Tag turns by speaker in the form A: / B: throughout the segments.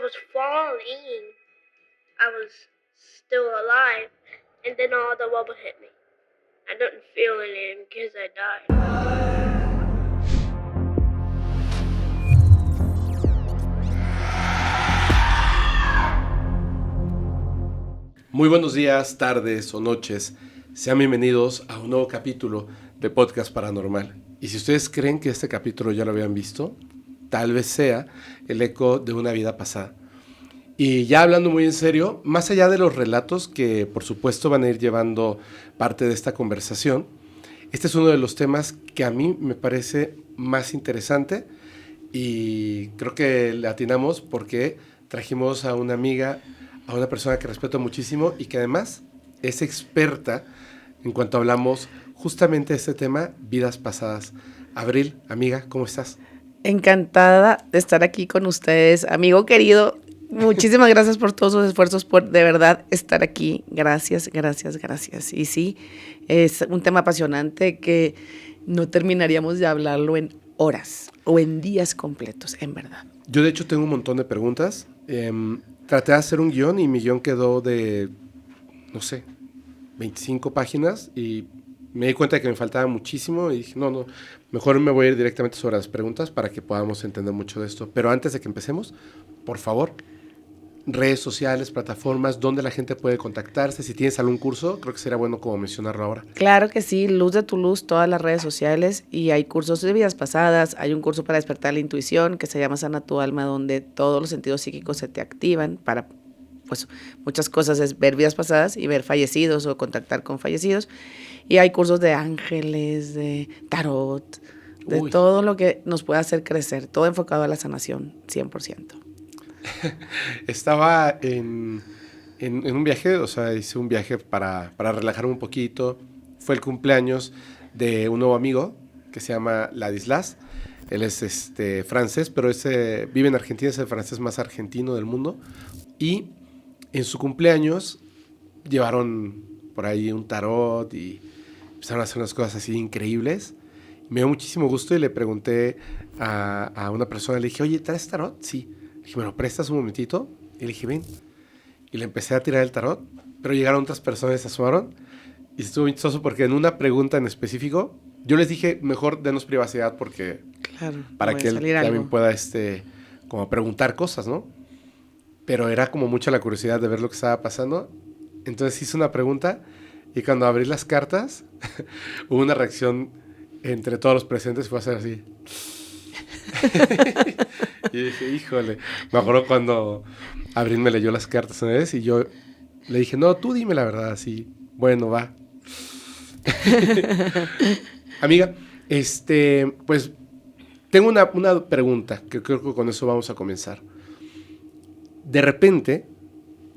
A: was falling, I was still alive, and then all the rubble hit me. I didn't feel anything because I died.
B: Muy buenos días, tardes o noches. Sean bienvenidos a un nuevo capítulo de Podcast Paranormal. Y si ustedes creen que este capítulo ya lo habían visto, tal vez sea el eco de una vida pasada. Y ya hablando muy en serio, más allá de los relatos que por supuesto van a ir llevando parte de esta conversación, este es uno de los temas que a mí me parece más interesante y creo que le atinamos porque trajimos a una amiga, a una persona que respeto muchísimo y que además es experta en cuanto hablamos justamente de este tema, vidas pasadas. Abril, amiga, ¿cómo estás?
C: Encantada de estar aquí con ustedes, amigo querido. Muchísimas gracias por todos sus esfuerzos, por de verdad estar aquí. Gracias. Y sí, es un tema apasionante que no terminaríamos de hablarlo en horas o en días completos, en verdad.
B: Yo de hecho tengo un montón de preguntas. Traté de hacer un guión y mi guión quedó de, 25 páginas y me di cuenta de que me faltaba muchísimo y dije, no, mejor me voy a ir directamente sobre las preguntas para que podamos entender mucho de esto. Pero antes de que empecemos, por favor, redes sociales, plataformas, donde la gente puede contactarse. Si tienes algún curso, creo que sería bueno como mencionarlo ahora.
C: Claro que sí, Luz de tu Luz, todas las redes sociales, y hay cursos de vidas pasadas, hay un curso para despertar la intuición que se llama Sana tu Alma, donde todos los sentidos psíquicos se te activan para, pues, muchas cosas es ver vidas pasadas y ver fallecidos o contactar con fallecidos, y hay cursos de ángeles, de tarot, de todo lo que nos pueda hacer crecer, todo enfocado a la sanación, 100%.
B: Estaba en un viaje, o sea, hice un viaje para relajarme un poquito. Fue el cumpleaños de un nuevo amigo que se llama Ladislas. Él es francés, pero vive en Argentina, es el francés más argentino del mundo. Y en su cumpleaños llevaron por ahí un tarot y empezaron a hacer unas cosas así increíbles. Me dio muchísimo gusto y le pregunté a una persona, le dije, oye, ¿traes tarot? Sí. Le dije, ¿me lo prestas un momentito? Y le dije, ven. Y le empecé a tirar el tarot, pero llegaron otras personas, se asomaron y estuvo muy chistoso porque en una pregunta en específico, yo les dije, mejor denos privacidad porque para que él también pueda como preguntar cosas, ¿no? Pero era como mucha la curiosidad de ver lo que estaba pasando. Entonces hice una pregunta y cuando abrí las cartas, hubo una reacción entre todos los presentes, fue a ser así. Y dije, híjole, me acuerdo cuando Abril me leyó las cartas una vez y yo le dije, no, tú dime la verdad, así, bueno, va. Amiga, pues tengo una pregunta que creo que con eso vamos a comenzar. De repente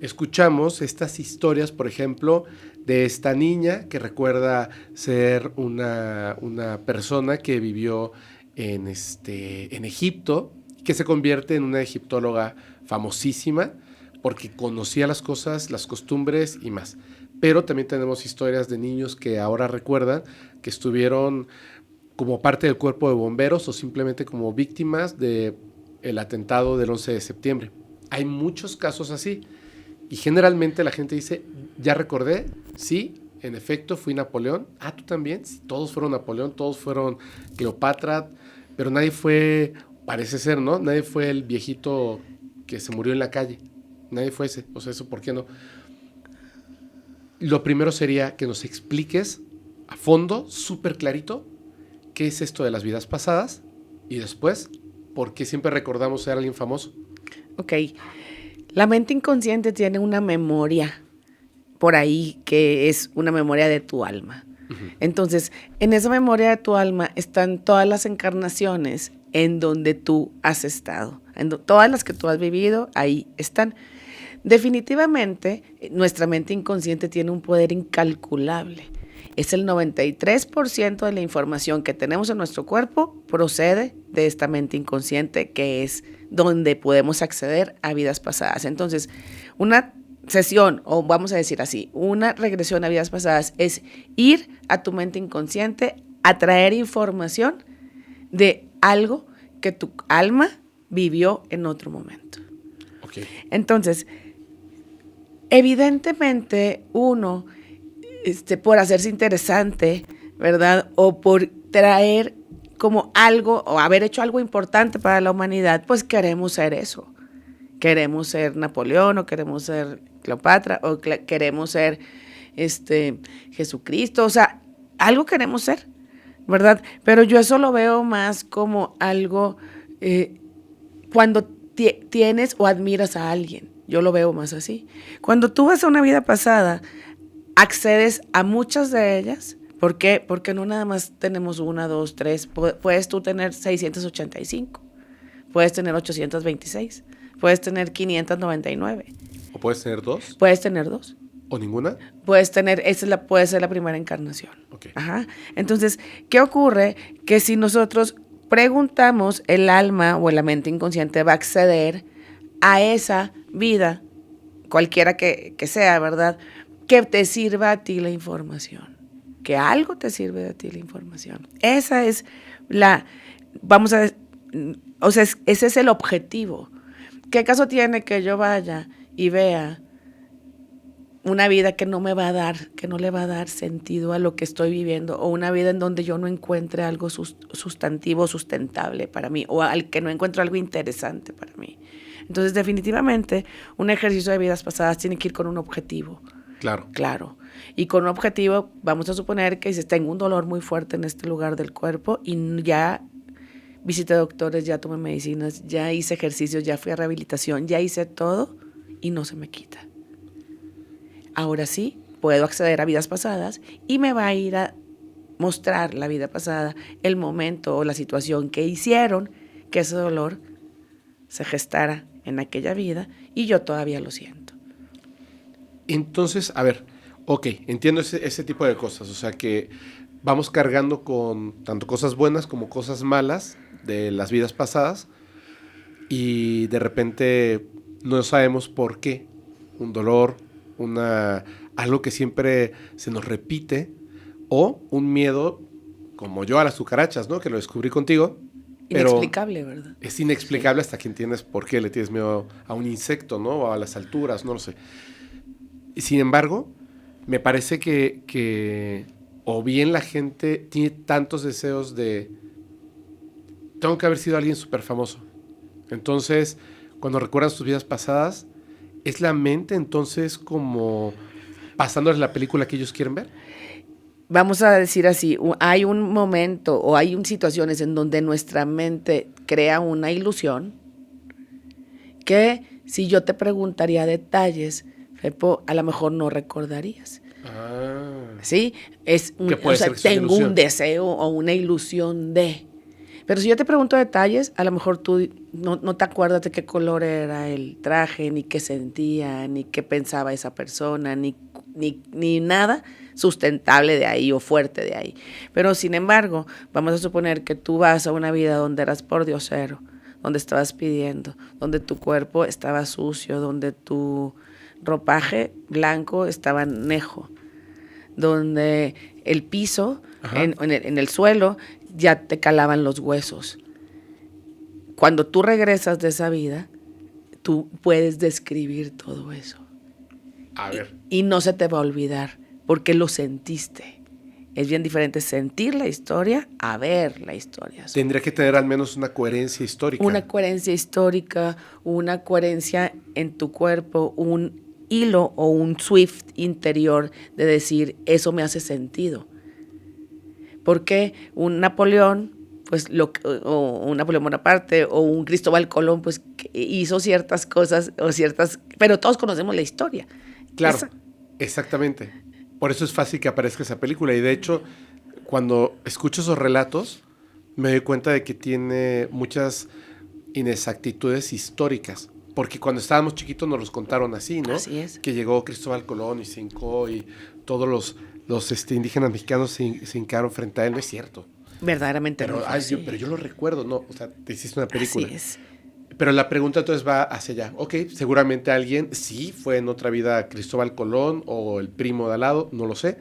B: escuchamos estas historias, por ejemplo, de esta niña que recuerda ser una persona que vivió en Egipto, que se convierte en una egiptóloga famosísima porque conocía las cosas, las costumbres y más. Pero también tenemos historias de niños que ahora recuerdan que estuvieron como parte del cuerpo de bomberos o simplemente como víctimas del atentado del 11 de septiembre. Hay muchos casos así y generalmente la gente dice, ya recordé, sí, en efecto fui Napoleón. Ah, ¿tú también? Sí, todos fueron Napoleón, todos fueron Cleopatra, pero nadie fue, parece ser, ¿no? Nadie fue el viejito que se murió en la calle. Nadie fue ese. O sea, ¿eso por qué no? Lo primero sería que nos expliques a fondo, súper clarito, qué es esto de las vidas pasadas y después, ¿por qué siempre recordamos ser alguien famoso?
C: Ok. La mente inconsciente tiene una memoria por ahí que es una memoria de tu alma. Entonces, en esa memoria de tu alma están todas las encarnaciones en donde tú has estado. Todas las que tú has vivido, ahí están. Definitivamente, nuestra mente inconsciente tiene un poder incalculable. Es el 93% de la información que tenemos en nuestro cuerpo procede de esta mente inconsciente, que es donde podemos acceder a vidas pasadas. Entonces, una sesión, o vamos a decir así, una regresión a vidas pasadas es ir a tu mente inconsciente a traer información de algo que tu alma vivió en otro momento.
B: Ok, Ok.
C: Entonces, evidentemente uno, por hacerse interesante, ¿verdad? O por traer como algo, o haber hecho algo importante para la humanidad, pues queremos ser eso. Queremos ser Napoleón, o queremos ser Cleopatra, o queremos ser Jesucristo, o sea, algo queremos ser, ¿verdad? Pero yo eso lo veo más como algo cuando tienes o admiras a alguien. Yo lo veo más así. Cuando tú vas a una vida pasada, accedes a muchas de ellas. ¿Por qué? Porque no nada más tenemos 1, 2, 3. Puedes tú tener 685. Puedes tener 826. Puedes tener 599.
B: ¿O puedes tener 2?
C: Puedes tener 2.
B: ¿O ninguna?
C: Puedes tener, puede ser la primera encarnación.
B: Okay.
C: Ajá. Entonces, ¿qué ocurre? Que si nosotros preguntamos, el alma o la mente inconsciente va a acceder a esa vida, cualquiera que sea, ¿verdad? Que te sirva a ti la información. Que algo te sirve a ti la información. Esa es ese es el objetivo. ¿Qué caso tiene que yo vaya y vea una vida que no me va a dar, que no le va a dar sentido a lo que estoy viviendo, o una vida en donde yo no encuentre algo sustantivo, sustentable para mí, o al que no encuentro algo interesante para mí? Entonces, definitivamente, un ejercicio de vidas pasadas tiene que ir con un objetivo. Claro. Y con un objetivo, vamos a suponer que si tengo un dolor muy fuerte en este lugar del cuerpo y ya visité doctores, ya tomé medicinas, ya hice ejercicios, ya fui a rehabilitación, ya hice todo y no se me quita. Ahora sí, puedo acceder a vidas pasadas y me va a ir a mostrar la vida pasada, el momento o la situación que hicieron que ese dolor se gestara en aquella vida y yo todavía lo siento.
B: Entonces, a ver, ok, entiendo ese tipo de cosas, o sea que vamos cargando con tanto cosas buenas como cosas malas de las vidas pasadas y de repente no sabemos por qué, un dolor, algo que siempre se nos repite, o un miedo, como yo a las cucarachas, ¿no? Que lo descubrí contigo.
C: Inexplicable, ¿verdad?
B: Es inexplicable hasta que entiendes por qué le tienes miedo a un insecto, ¿no? O a las alturas, no lo sé. Sin embargo, me parece que o bien la gente tiene tantos deseos de tengo que haber sido alguien súper famoso. Entonces, cuando recuerdan sus vidas pasadas, ¿es la mente entonces como pasándoles la película que ellos quieren ver?
C: Vamos a decir así, hay un momento o hay situaciones en donde nuestra mente crea una ilusión que si yo te preguntaría detalles, Fepo, a lo mejor no recordarías. ¿Sí? Tengo un deseo o una ilusión de... Pero si yo te pregunto detalles, a lo mejor tú no te acuerdas de qué color era el traje, ni qué sentía, ni qué pensaba esa persona, ni nada sustentable de ahí o fuerte de ahí. Pero sin embargo, vamos a suponer que tú vas a una vida donde eras pordiosero, donde estabas pidiendo, donde tu cuerpo estaba sucio, donde tu ropaje blanco estaba nejo, donde el piso en el suelo ya te calaban los huesos. Cuando tú regresas de esa vida, tú puedes describir todo eso.
B: A ver.
C: Y no se te va a olvidar, porque lo sentiste. Es bien diferente sentir la historia a ver la historia.
B: Tendría que tener al menos una coherencia histórica.
C: Una coherencia histórica, una coherencia en tu cuerpo, un hilo o un Swift interior de decir, eso me hace sentido. Porque un Napoleón, pues, o un Napoleón Bonaparte, o un Cristóbal Colón, pues, hizo ciertas cosas, pero todos conocemos la historia.
B: Claro, exactamente. Por eso es fácil que aparezca esa película. Y de hecho, cuando escucho esos relatos, me doy cuenta de que tiene muchas inexactitudes históricas. Porque cuando estábamos chiquitos nos los contaron así, ¿no?
C: Así es.
B: Que llegó Cristóbal Colón y se hincó y todos los indígenas mexicanos se hincaron frente a él. No es cierto.
C: Verdaderamente
B: pero,
C: no.
B: Pero yo lo recuerdo, ¿no? O sea, te hiciste una película.
C: Así es.
B: Pero la pregunta entonces va hacia allá. Ok, seguramente alguien sí fue en otra vida Cristóbal Colón o el primo de al lado, no lo sé.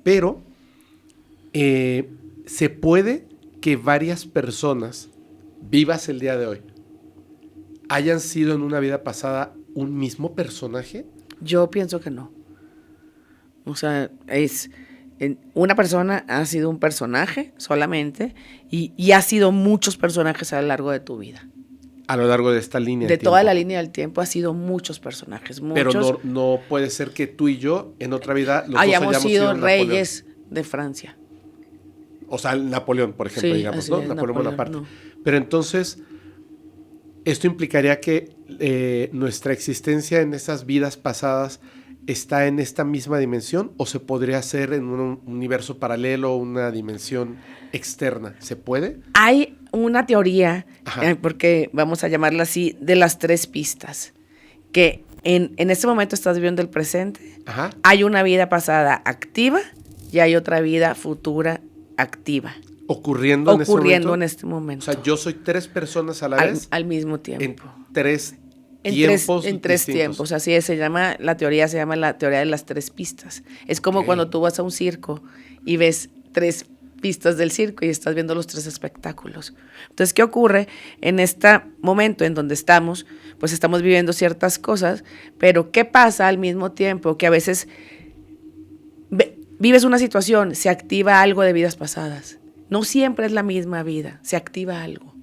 B: Pero se puede que varias personas vivas el día de hoy hayan sido en una vida pasada un mismo personaje?
C: Yo pienso que no. O sea, una persona ha sido un personaje solamente y ha sido muchos personajes a lo largo de tu vida.
B: A lo largo de esta línea
C: De
B: del
C: toda
B: tiempo.
C: la línea del tiempo ha sido muchos personajes.
B: Pero
C: Muchos
B: no puede ser que tú y yo, en otra vida, los dos
C: hayamos sido
B: Napoleón.
C: reyes de Francia.
B: O sea, Napoleón, por ejemplo,
C: Sí,
B: digamos,
C: así
B: ¿no?
C: es,
B: Napoleón Bonaparte.
C: no.
B: Pero entonces, esto implicaría que nuestra existencia en esas vidas pasadas está en esta misma dimensión, o se podría hacer en un universo paralelo, una dimensión externa. ¿Se puede?
C: Hay una teoría,
B: Ajá.
C: porque vamos a llamarla así, de las 3 pistas, que en este momento estás viviendo el presente,
B: Ajá.
C: hay una vida pasada activa y hay otra vida futura activa.
B: Ocurriendo en
C: este momento.
B: O sea, yo soy 3 personas a la
C: al,
B: vez
C: al mismo
B: en
C: tiempo.
B: 3
C: En
B: tiempos
C: tres
B: distintos.
C: tiempos, así es, se llama la teoría de las 3 pistas. Es como
B: Ok.
C: cuando tú vas a un circo y ves 3 pistas del circo y estás viendo los 3 espectáculos. Entonces, ¿qué ocurre? En este momento en donde estamos, pues estamos viviendo ciertas cosas, pero ¿qué pasa al mismo tiempo? Que a veces vives una situación, se activa algo de vidas pasadas. No siempre es la misma vida, se activa algo.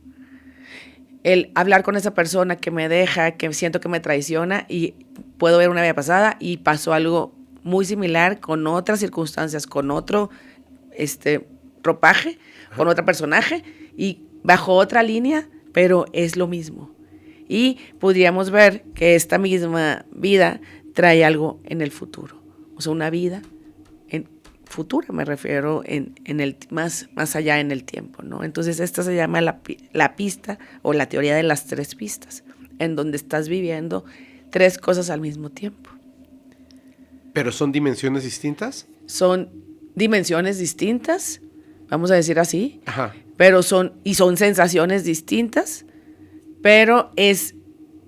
C: El hablar con esa persona que me deja, que siento que me traiciona y puedo ver una vida pasada y pasó algo muy similar con otras circunstancias, con otro ropaje, con otro personaje y bajo otra línea, pero es lo mismo. Y podríamos ver que esta misma vida trae algo en el futuro. O sea, una vida en futura, me refiero en el más allá en el tiempo, ¿no? Entonces esta se llama la pista o la teoría de las 3 pistas, en donde estás viviendo 3 cosas al mismo tiempo.
B: ¿Pero son dimensiones distintas?
C: Son dimensiones distintas, vamos a decir así,
B: Ajá.
C: pero son sensaciones distintas, pero es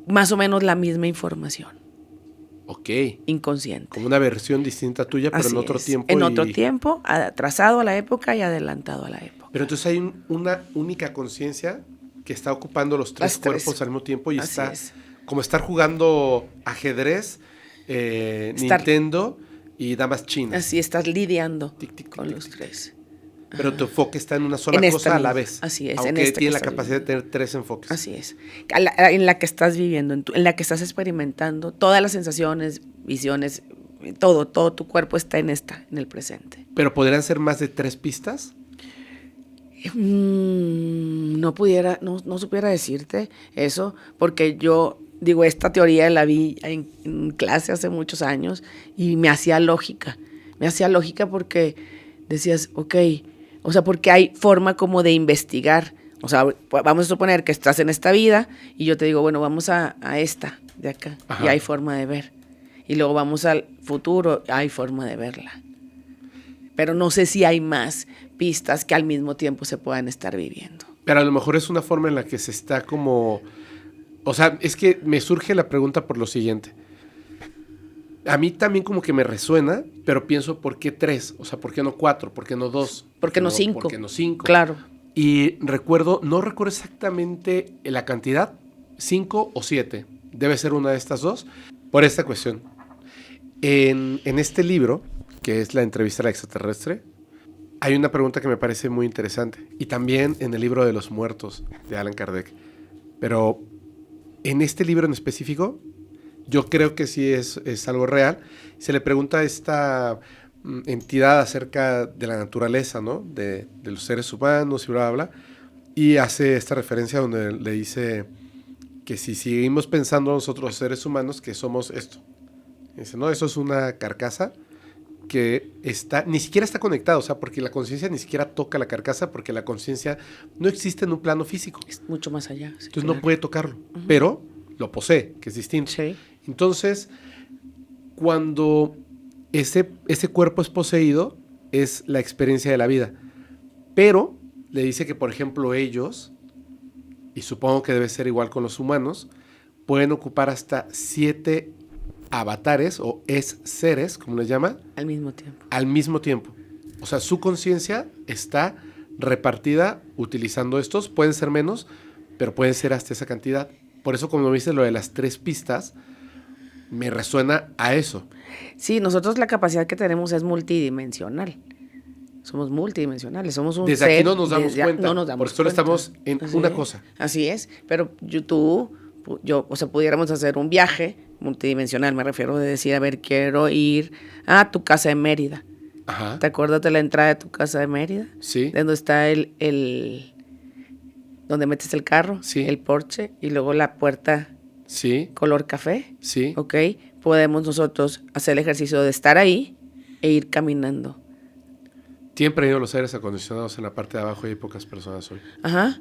C: más o menos la misma información.
B: Ok.
C: Inconsciente.
B: Como una versión distinta tuya, pero
C: Así
B: en otro
C: es.
B: tiempo.
C: En otro tiempo, atrasado a la época y adelantado a la época.
B: Pero entonces hay una única conciencia que está ocupando los 3 cuerpos al mismo tiempo y
C: Así
B: está
C: es.
B: como estar jugando ajedrez, Nintendo y damas chinas.
C: Así estás lidiando
B: Tic, tic, tic,
C: con
B: tic,
C: los
B: tic.
C: 3.
B: Pero tu enfoque está en una sola
C: En
B: cosa
C: esta
B: a la
C: misma.
B: vez.
C: Así es, en
B: Aunque
C: esta
B: tiene
C: que
B: la
C: está
B: capacidad
C: viviendo.
B: de tener 3 enfoques.
C: Así es. En la que estás viviendo, en la que estás experimentando, todas las sensaciones, visiones, todo tu cuerpo está en el presente.
B: ¿Pero podrían ser más de 3 pistas?
C: No supiera decirte eso, porque yo digo, esta teoría la vi en clase hace muchos años y me hacía lógica. Me hacía lógica porque decías, ok, o sea, porque hay forma como de investigar. O sea, vamos a suponer que estás en esta vida y yo te digo, bueno, vamos a esta de acá.
B: Ajá.
C: Y hay forma de ver. Y luego vamos al futuro, hay forma de verla. Pero no sé si hay más pistas que al mismo tiempo se puedan estar viviendo.
B: Pero a lo mejor es una forma en la que se está como... O sea, es que me surge la pregunta por lo siguiente. A mí también como que me resuena, pero pienso, ¿por qué 3? O sea, ¿por qué no 4? ¿Por qué no 2?
C: ¿Por qué no 5?
B: ¿Por qué no 5?
C: Claro.
B: Y no recuerdo exactamente la cantidad, 5 o 7. Debe ser una de estas 2, por esta cuestión. En este libro, que es La entrevista al extraterrestre, hay una pregunta que me parece muy interesante. Y también en el libro de los muertos, de Allan Kardec. Pero en este libro en específico, yo creo que sí es algo real. Se le pregunta a esta entidad acerca de la naturaleza, ¿no? De los seres humanos y bla, bla, bla. Y hace esta referencia donde le dice que si seguimos pensando nosotros seres humanos que somos esto. Y dice, no, eso es una carcasa que ni siquiera está conectada, o sea, porque la conciencia ni siquiera toca la carcasa, porque la conciencia no existe en un plano físico.
C: Es mucho más allá. Sí,
B: Entonces
C: claro.
B: no puede tocarlo, pero lo posee, que es distinto.
C: Sí.
B: Entonces, cuando ese cuerpo es poseído, es la experiencia de la vida. Pero le dice que, por ejemplo, ellos, y supongo que debe ser igual con los humanos, pueden ocupar hasta 7 avatares o seres, como les llama,
C: Al mismo tiempo.
B: al mismo tiempo. O sea, su conciencia está repartida utilizando estos, pueden ser menos, pero pueden ser hasta esa cantidad. Por eso cuando me dices lo de las 3 pistas, me resuena a eso.
C: Sí, nosotros la capacidad que tenemos es multidimensional. Somos multidimensionales, somos un
B: Desde
C: ser.
B: aquí no nos damos
C: desde
B: cuenta,
C: no nos damos
B: porque solo
C: cuenta.
B: estamos en
C: Así
B: una
C: es,
B: cosa.
C: Así es, pero yo, o sea, pudiéramos hacer un viaje multidimensional, me refiero a decir, a ver, quiero ir a tu casa de Mérida.
B: Ajá.
C: ¿Te acuerdas de la entrada de tu casa de Mérida?
B: Sí.
C: De donde está donde metes el carro,
B: Sí.
C: el porche, y luego la puerta
B: Sí.
C: color café.
B: Sí.
C: ¿Ok? Podemos nosotros hacer el ejercicio de estar ahí e ir caminando.
B: Tienen prendido los aires acondicionados en la parte de abajo y hay pocas personas hoy.
C: Ajá.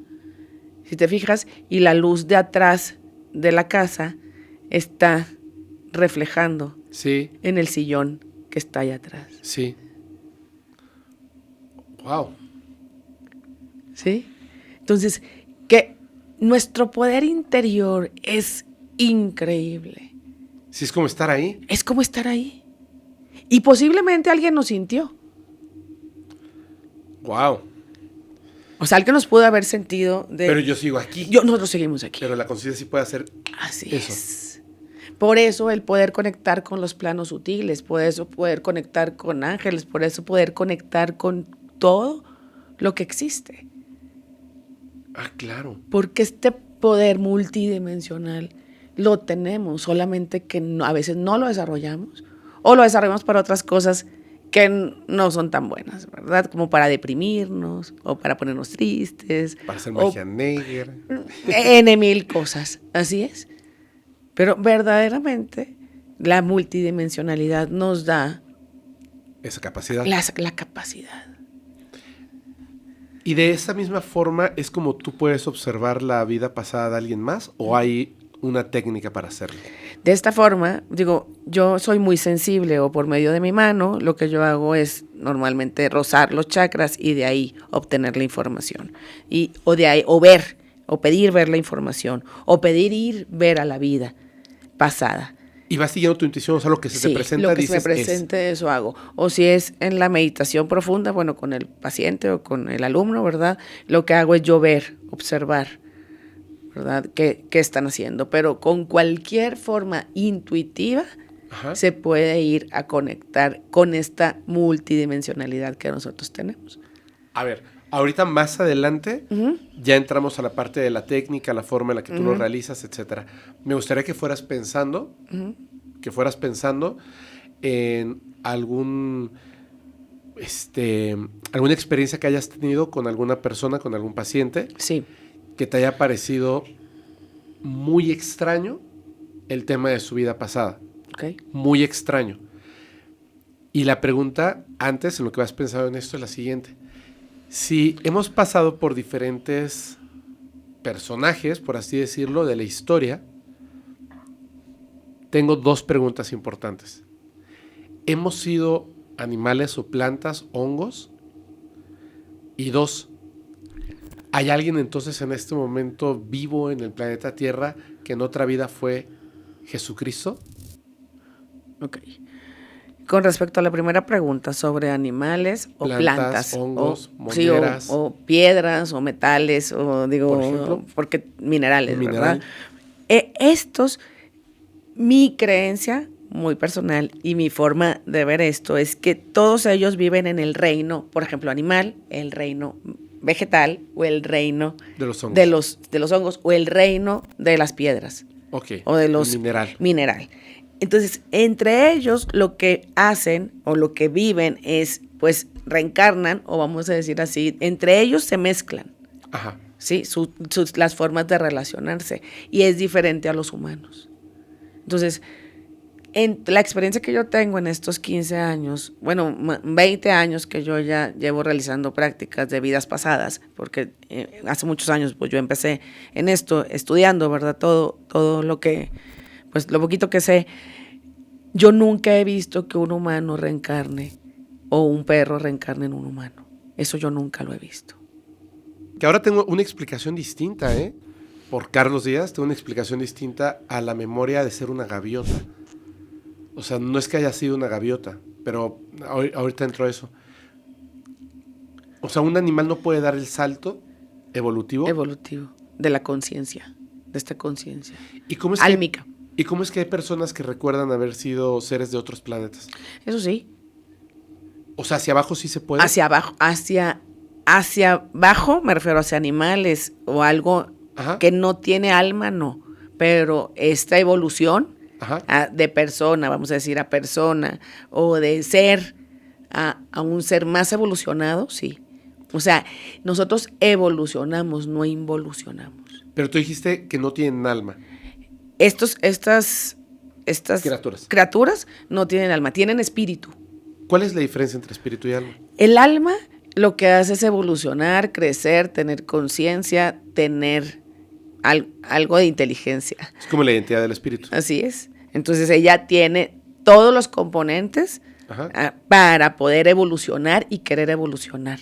C: Si te fijas, y la luz de atrás de la casa está reflejando
B: Sí.
C: en el sillón que está allá atrás.
B: Sí. Wow.
C: ¿Sí? Entonces, que nuestro poder interior es increíble.
B: Sí, es como estar ahí.
C: Es como estar ahí. Y posiblemente alguien nos sintió.
B: Wow.
C: O sea, alguien nos pudo haber sentido de...
B: Pero yo sigo aquí.
C: Nosotros seguimos aquí.
B: Pero la conciencia sí puede hacer
C: Así
B: eso.
C: es. Por eso el poder conectar con los planos sutiles, por eso poder conectar con ángeles, por eso poder conectar con todo lo que existe.
B: Ah, claro.
C: Porque este poder multidimensional lo tenemos, solamente que a veces no lo desarrollamos o lo desarrollamos para otras cosas que no son tan buenas, ¿verdad? Como para deprimirnos o para ponernos tristes.
B: Para hacer magia negra.
C: N mil cosas, así es. Pero verdaderamente la multidimensionalidad nos da
B: Esa capacidad.
C: la capacidad.
B: ¿Y de esa misma forma es como tú puedes observar la vida pasada de alguien más o hay una técnica para hacerlo?
C: De esta forma, digo, yo soy muy sensible o por medio de mi mano, lo que yo hago es normalmente rozar los chakras y de ahí obtener la información. O de ahí, o ver, o pedir ver la información, o pedir ver a la vida pasada.
B: Y vas siguiendo tu intuición, o sea, lo que se te presenta,
C: lo que
B: dices,
C: se me presente, eso hago. O si es en la meditación profunda, bueno, con el paciente o con el alumno, ¿verdad? Lo que hago es yo ver, observar, ¿verdad? ¿Qué están haciendo? Pero con cualquier forma intuitiva
B: Ajá.
C: se puede ir a conectar con esta multidimensionalidad que nosotros tenemos.
B: A ver, ahorita más adelante ya entramos a la parte de la técnica, la forma en la que tú lo realizas, etcétera. Me gustaría que fueras pensando, en alguna experiencia que hayas tenido con alguna persona, con algún paciente,
C: Sí.
B: que te haya parecido muy extraño el tema de su vida pasada.
C: Okay.
B: Muy extraño. Y la pregunta, antes, en lo que has pensado en esto, es la siguiente. Si hemos pasado por diferentes personajes, por así decirlo, de la historia, tengo 2 preguntas importantes. ¿Hemos sido animales o plantas, hongos? Y 2, ¿hay alguien entonces en este momento vivo en el planeta Tierra que en otra vida fue Jesucristo?
C: Ok. Con respecto a la primera pregunta sobre animales o plantas,
B: hongos,
C: sí,
B: monedas,
C: o piedras o metales o digo,
B: por ejemplo,
C: porque minerales,
B: mineral.
C: ¿verdad? Mi creencia muy personal y mi forma de ver esto es que todos ellos viven en el reino, por ejemplo, animal, el reino vegetal o el reino
B: de los hongos,
C: de los hongos o el reino de las piedras.
B: Okay.
C: O de los mineral. Entonces, entre ellos lo que hacen o lo que viven es, pues, reencarnan, o vamos a decir así, entre ellos se mezclan.
B: Ajá.
C: ¿Sí? Las formas de relacionarse. Y es diferente a los humanos. Entonces, en la experiencia que yo tengo en estos 15 años, bueno, 20 años que yo ya llevo realizando prácticas de vidas pasadas, porque hace muchos años pues yo empecé en esto, estudiando, ¿verdad? Todo lo que, pues lo poquito que sé, yo nunca he visto que un humano reencarne o un perro reencarne en un humano. Eso yo nunca lo he visto.
B: Que ahora tengo una explicación distinta, por Carlos Díaz, tengo una explicación distinta a la memoria de ser una gaviota. O sea, no es que haya sido una gaviota, pero ahorita entro a eso. O sea, un animal no puede dar el salto evolutivo.
C: Evolutivo, de la conciencia. de esta conciencia
B: ¿Y cómo es
C: álmica.
B: ¿Y cómo es que hay personas que recuerdan haber sido seres de otros planetas?
C: Eso sí,
B: O sea, hacia abajo sí se puede.
C: hacia abajo, hacia abajo, me refiero hacia animales o algo
B: Ajá.
C: que no tiene alma, no. Pero esta evolución
B: Ajá.
C: de persona, vamos a decir, a persona, o de ser a un ser más evolucionado, sí. O sea, nosotros evolucionamos, no involucionamos.
B: Pero tú dijiste que no tienen alma.
C: Estas criaturas no tienen alma, tienen espíritu.
B: ¿Cuál es la diferencia entre espíritu y alma?
C: El alma lo que hace es evolucionar, crecer, tener conciencia, tener algo de inteligencia.
B: Es como la identidad del espíritu.
C: Así es. Entonces ella tiene todos los componentes para poder evolucionar y querer evolucionar.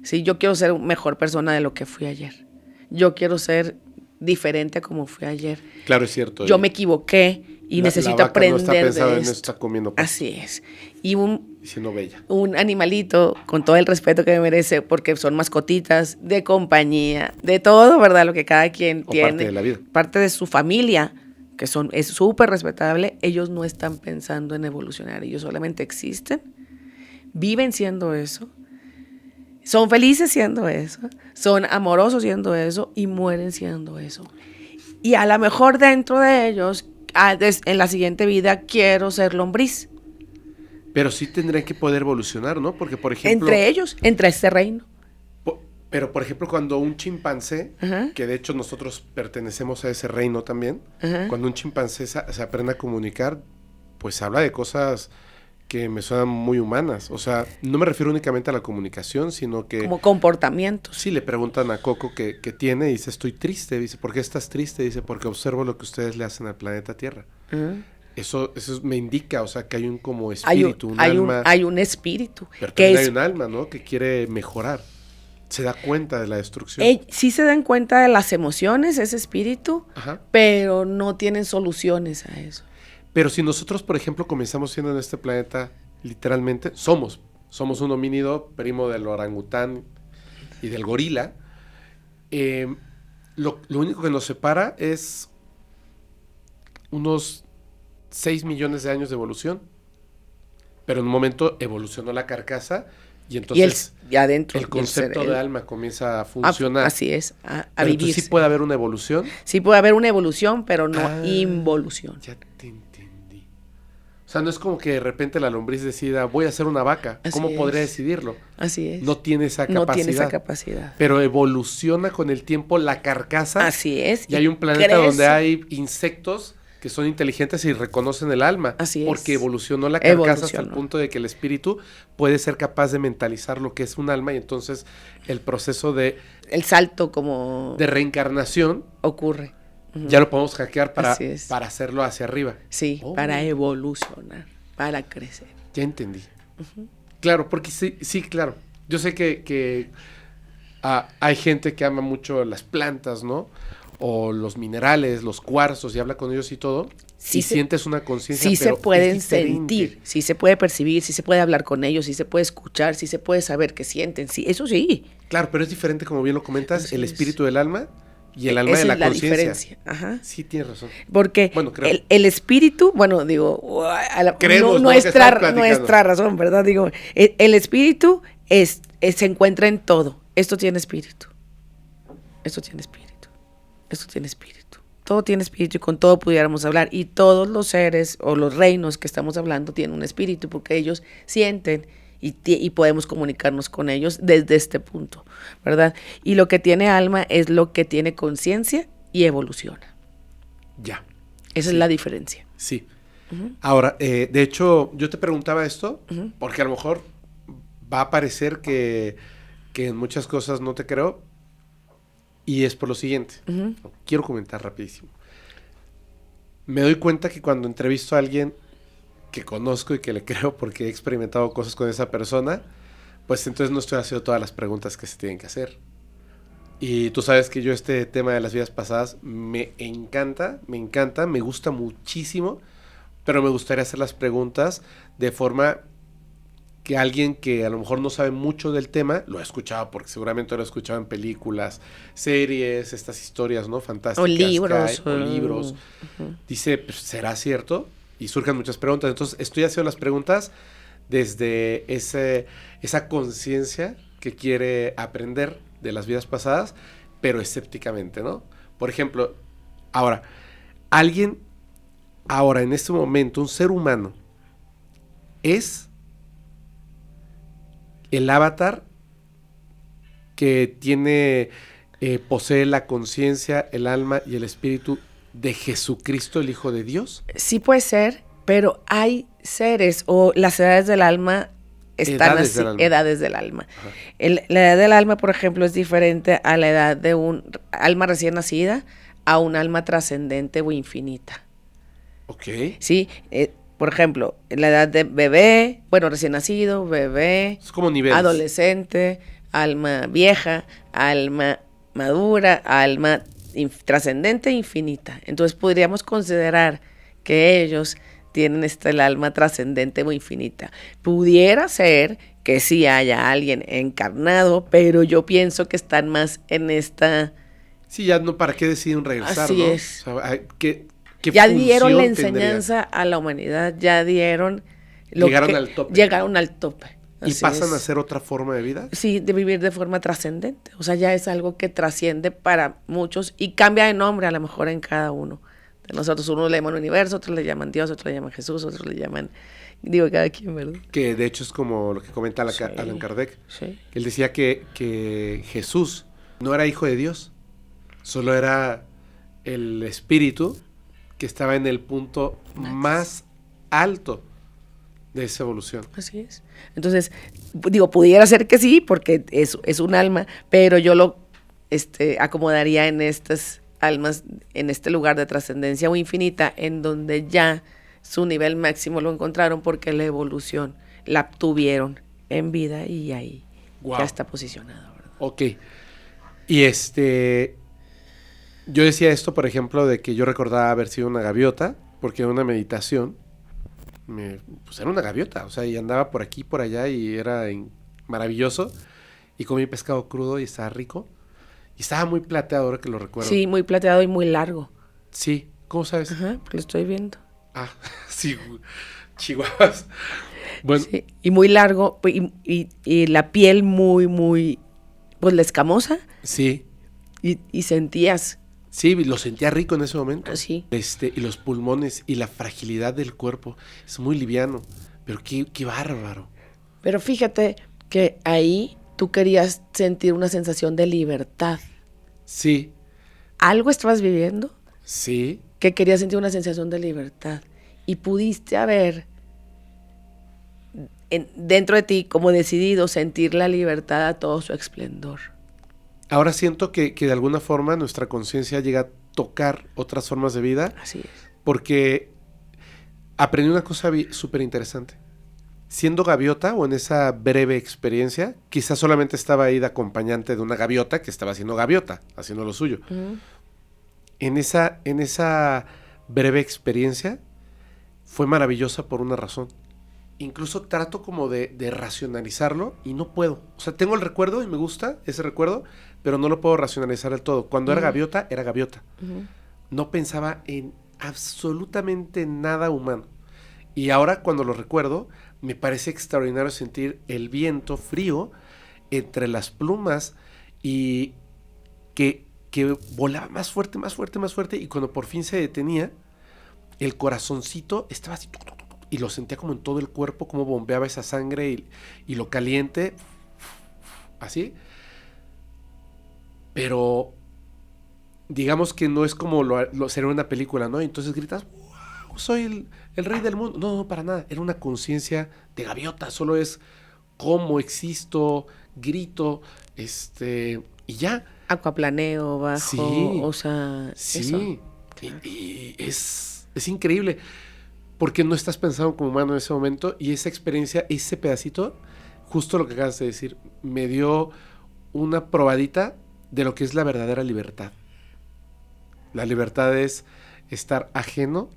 C: Sí, yo quiero ser mejor persona de lo que fui ayer. Yo quiero ser diferente a como fui ayer.
B: Claro, es cierto.
C: Yo me equivoqué y necesito aprender
B: no está pensado
C: de
B: en
C: esto.
B: eso, está comiendo pasto.
C: Así es. Y
B: siendo bella.
C: un animalito, con todo el respeto que me merece, porque son mascotitas de compañía, de todo, ¿verdad? Lo que cada quien tiene.
B: Parte de la vida.
C: Parte de su familia, que es súper respetable. Ellos no están pensando en evolucionar. Ellos solamente existen, viven siendo eso, son felices siendo eso, son amorosos siendo eso y mueren siendo eso. Y a lo mejor dentro de ellos, en la siguiente vida, quiero ser lombriz.
B: Pero sí tendrían que poder evolucionar, ¿no? Porque, por ejemplo...
C: Entre ellos, entre este reino.
B: Pero, por ejemplo, cuando un chimpancé,
C: Ajá.
B: que de hecho nosotros pertenecemos a ese reino también,
C: Ajá.
B: cuando un chimpancé se aprende a comunicar, pues habla de cosas que me suenan muy humanas. O sea, no me refiero únicamente a la comunicación, sino que...
C: Como comportamientos.
B: Sí, le preguntan a Coco qué tiene y dice, estoy triste. Dice, ¿por qué estás triste? Dice, porque observo lo que ustedes le hacen al planeta Tierra.
C: Uh-huh.
B: Eso me indica, o sea, que hay un como espíritu, un alma.
C: Hay un espíritu.
B: Pero también hay un alma, ¿no? Que quiere mejorar. Se da cuenta de la destrucción.
C: Sí se dan cuenta de las emociones, ese espíritu,
B: Ajá.
C: pero no tienen soluciones a eso.
B: Pero si nosotros, por ejemplo, comenzamos siendo en este planeta, literalmente, somos un homínido, primo del orangután y del gorila, lo único que nos separa es unos 6 millones de años de evolución. Pero en un momento evolucionó la carcasa y entonces
C: ya dentro,
B: el concepto de alma comienza a funcionar.
C: Así es, a
B: vivir. ¿Sí puede haber una evolución?
C: Sí puede haber una evolución, pero no involución.
B: Ya te entendí. O sea, no es como que de repente la lombriz decida, voy a ser una vaca.
C: Así
B: ¿Cómo
C: es.
B: podría decidirlo?
C: Así es.
B: No tiene esa capacidad.
C: No tiene esa capacidad.
B: Pero evoluciona con el tiempo la carcasa.
C: Así es.
B: Y hay un planeta donde hay insectos que son inteligentes y reconocen el alma.
C: Así es.
B: Porque evolucionó la carcasa hasta el punto de que el espíritu puede ser capaz de mentalizar lo que es un alma y entonces el proceso
C: el salto como...
B: de reencarnación
C: ocurre.
B: Ya lo podemos hackear para hacerlo hacia arriba.
C: Sí, para evolucionar, para crecer.
B: Ya entendí. Claro, porque sí, claro. Yo sé que hay gente que ama mucho las plantas, ¿no? O los minerales, los cuarzos, y habla con ellos y todo, sí sientes una conciencia.
C: Sí se pueden sentir, sí se puede percibir, sí se puede hablar con ellos, sí se puede escuchar, sí se puede saber qué sienten, sí, eso sí.
B: Claro, pero es diferente, como bien lo comentas,
C: Así
B: el
C: es.
B: espíritu del alma y el alma de la conciencia.
C: Diferencia. Ajá.
B: Sí, tienes razón.
C: Porque
B: bueno,
C: el espíritu, bueno, digo,
B: creemos,
C: nuestra razón, ¿verdad? Digo, el espíritu se encuentra en todo. Esto tiene espíritu. Esto tiene espíritu. Esto tiene espíritu. Todo tiene espíritu y con todo pudiéramos hablar. Y todos los seres o los reinos que estamos hablando tienen un espíritu porque ellos sienten y podemos comunicarnos con ellos desde este punto, ¿verdad? Y lo que tiene alma es lo que tiene conciencia y evoluciona.
B: Ya.
C: Esa es la diferencia.
B: Sí. Ahora, de hecho, yo te preguntaba esto porque a lo mejor va a parecer que en muchas cosas no te creo. Y es por lo siguiente. Quiero comentar rapidísimo. Me doy cuenta que cuando entrevisto a alguien que conozco y que le creo porque he experimentado cosas con esa persona, pues entonces no estoy haciendo todas las preguntas que se tienen que hacer. Y tú sabes que yo este tema de las vidas pasadas me encanta, me gusta muchísimo, pero me gustaría hacer las preguntas de forma que alguien que a lo mejor no sabe mucho del tema, lo ha escuchado, porque seguramente lo ha escuchado en películas, series, estas historias, ¿no? Fantásticas.
C: O libros.
B: Que hay, o libros. Dice, pues, ¿será cierto? Y surgen muchas preguntas. Entonces, estoy haciendo las preguntas desde esa conciencia que quiere aprender de las vidas pasadas, pero escépticamente, ¿no? Por ejemplo, ahora, en este momento, un ser humano, es el avatar que posee la conciencia, el alma y el espíritu de Jesucristo, el Hijo de Dios.
C: Sí puede ser, pero hay seres o las edades del alma están
B: Edades
C: así,
B: del alma.
C: edades del alma. La edad del alma, por ejemplo, es diferente a la edad de un alma recién nacida a un alma trascendente o infinita.
B: Ok.
C: Sí, por ejemplo, en la edad de bebé, bueno, recién nacido, bebé,
B: Es como niveles.
C: adolescente, alma vieja, alma madura, alma trascendente e infinita. Entonces podríamos considerar que ellos tienen el alma trascendente o infinita. Pudiera ser que sí haya alguien encarnado, pero yo pienso que están más en esta...
B: Sí, ya no, ¿para qué deciden regresar,
C: Así
B: no?
C: es.
B: O sea, ¿qué
C: Ya dieron la
B: función tendría?
C: enseñanza a la humanidad, ya dieron...
B: Llegaron al tope.
C: Llegaron al tope.
B: ¿Y
C: Así
B: pasan
C: es.
B: a ser otra forma de vida?
C: Sí, de vivir de forma trascendente. O sea, ya es algo que trasciende para muchos y cambia de nombre a lo mejor en cada uno de nosotros. Unos le llaman universo, otros le llaman Dios, otros le llaman Jesús, otros le llaman... Digo, cada quien, ¿verdad?
B: Que de hecho es como lo que comenta
C: Sí.
B: Allan Kardec.
C: Sí.
B: Él decía que Jesús no era hijo de Dios, solo era el espíritu que estaba en el punto más alto de esa evolución.
C: Así es. Entonces, digo, pudiera ser que sí, porque es un alma, pero yo lo acomodaría en estas almas, en este lugar de trascendencia o infinita, en donde ya su nivel máximo lo encontraron porque la evolución la tuvieron en vida y ahí
B: Wow.
C: ya está posicionado, ¿verdad?
B: Ok. Y yo decía esto, por ejemplo, de que yo recordaba haber sido una gaviota, porque en una meditación, pues era una gaviota, o sea, y andaba por aquí, por allá, y era maravilloso, y comí pescado crudo y estaba rico, y estaba muy plateado, ahora que lo recuerdo.
C: Sí, muy plateado y muy largo.
B: Sí, ¿cómo sabes?
C: Ajá, lo estoy viendo.
B: Ah, sí, chihuahuas. Bueno,
C: Sí, y muy largo, y la piel muy, muy, pues la escamosa,
B: sí,
C: y sentías
B: sí, lo sentía rico en ese momento.
C: así.
B: Y los pulmones y la fragilidad del cuerpo, es muy liviano, pero qué bárbaro.
C: Pero fíjate que ahí tú querías sentir una sensación de libertad.
B: Sí,
C: Algo estabas viviendo
B: sí,
C: que querías sentir una sensación de libertad. Y pudiste haber dentro de ti como decidido sentir la libertad a todo su esplendor.
B: ahora siento que de alguna forma nuestra conciencia llega a tocar otras formas de vida,
C: Así es.
B: porque aprendí una cosa súper interesante. Siendo gaviota o en esa breve experiencia, quizás solamente estaba ahí de acompañante de una gaviota que estaba haciendo gaviota, haciendo lo suyo. En esa breve experiencia fue maravillosa por una razón. Incluso trato como de racionalizarlo y no puedo. O sea, tengo el recuerdo y me gusta ese recuerdo, pero no lo puedo racionalizar del todo. Cuando era gaviota, era gaviota. No pensaba en absolutamente nada humano. Y ahora cuando lo recuerdo, me parece extraordinario sentir el viento frío entre las plumas y que volaba más fuerte, más fuerte, más fuerte. Y cuando por fin se detenía, el corazoncito estaba así, y lo sentía como en todo el cuerpo, como bombeaba esa sangre y lo caliente, así. Pero digamos que no es como lo sería una película, ¿no? Entonces gritas, wow, soy el rey del mundo. No, para nada. Era una conciencia de gaviota. Solo es cómo existo, grito, y ya.
C: Acuaplaneo, bajo,
B: Sí,
C: o sea,
B: sí.
C: eso.
B: Y es increíble. Porque no estás pensando como humano en ese momento. Y esa experiencia, ese pedacito, justo lo que acabas de decir, me dio una probadita de lo que es la verdadera libertad. La libertad es estar ajeno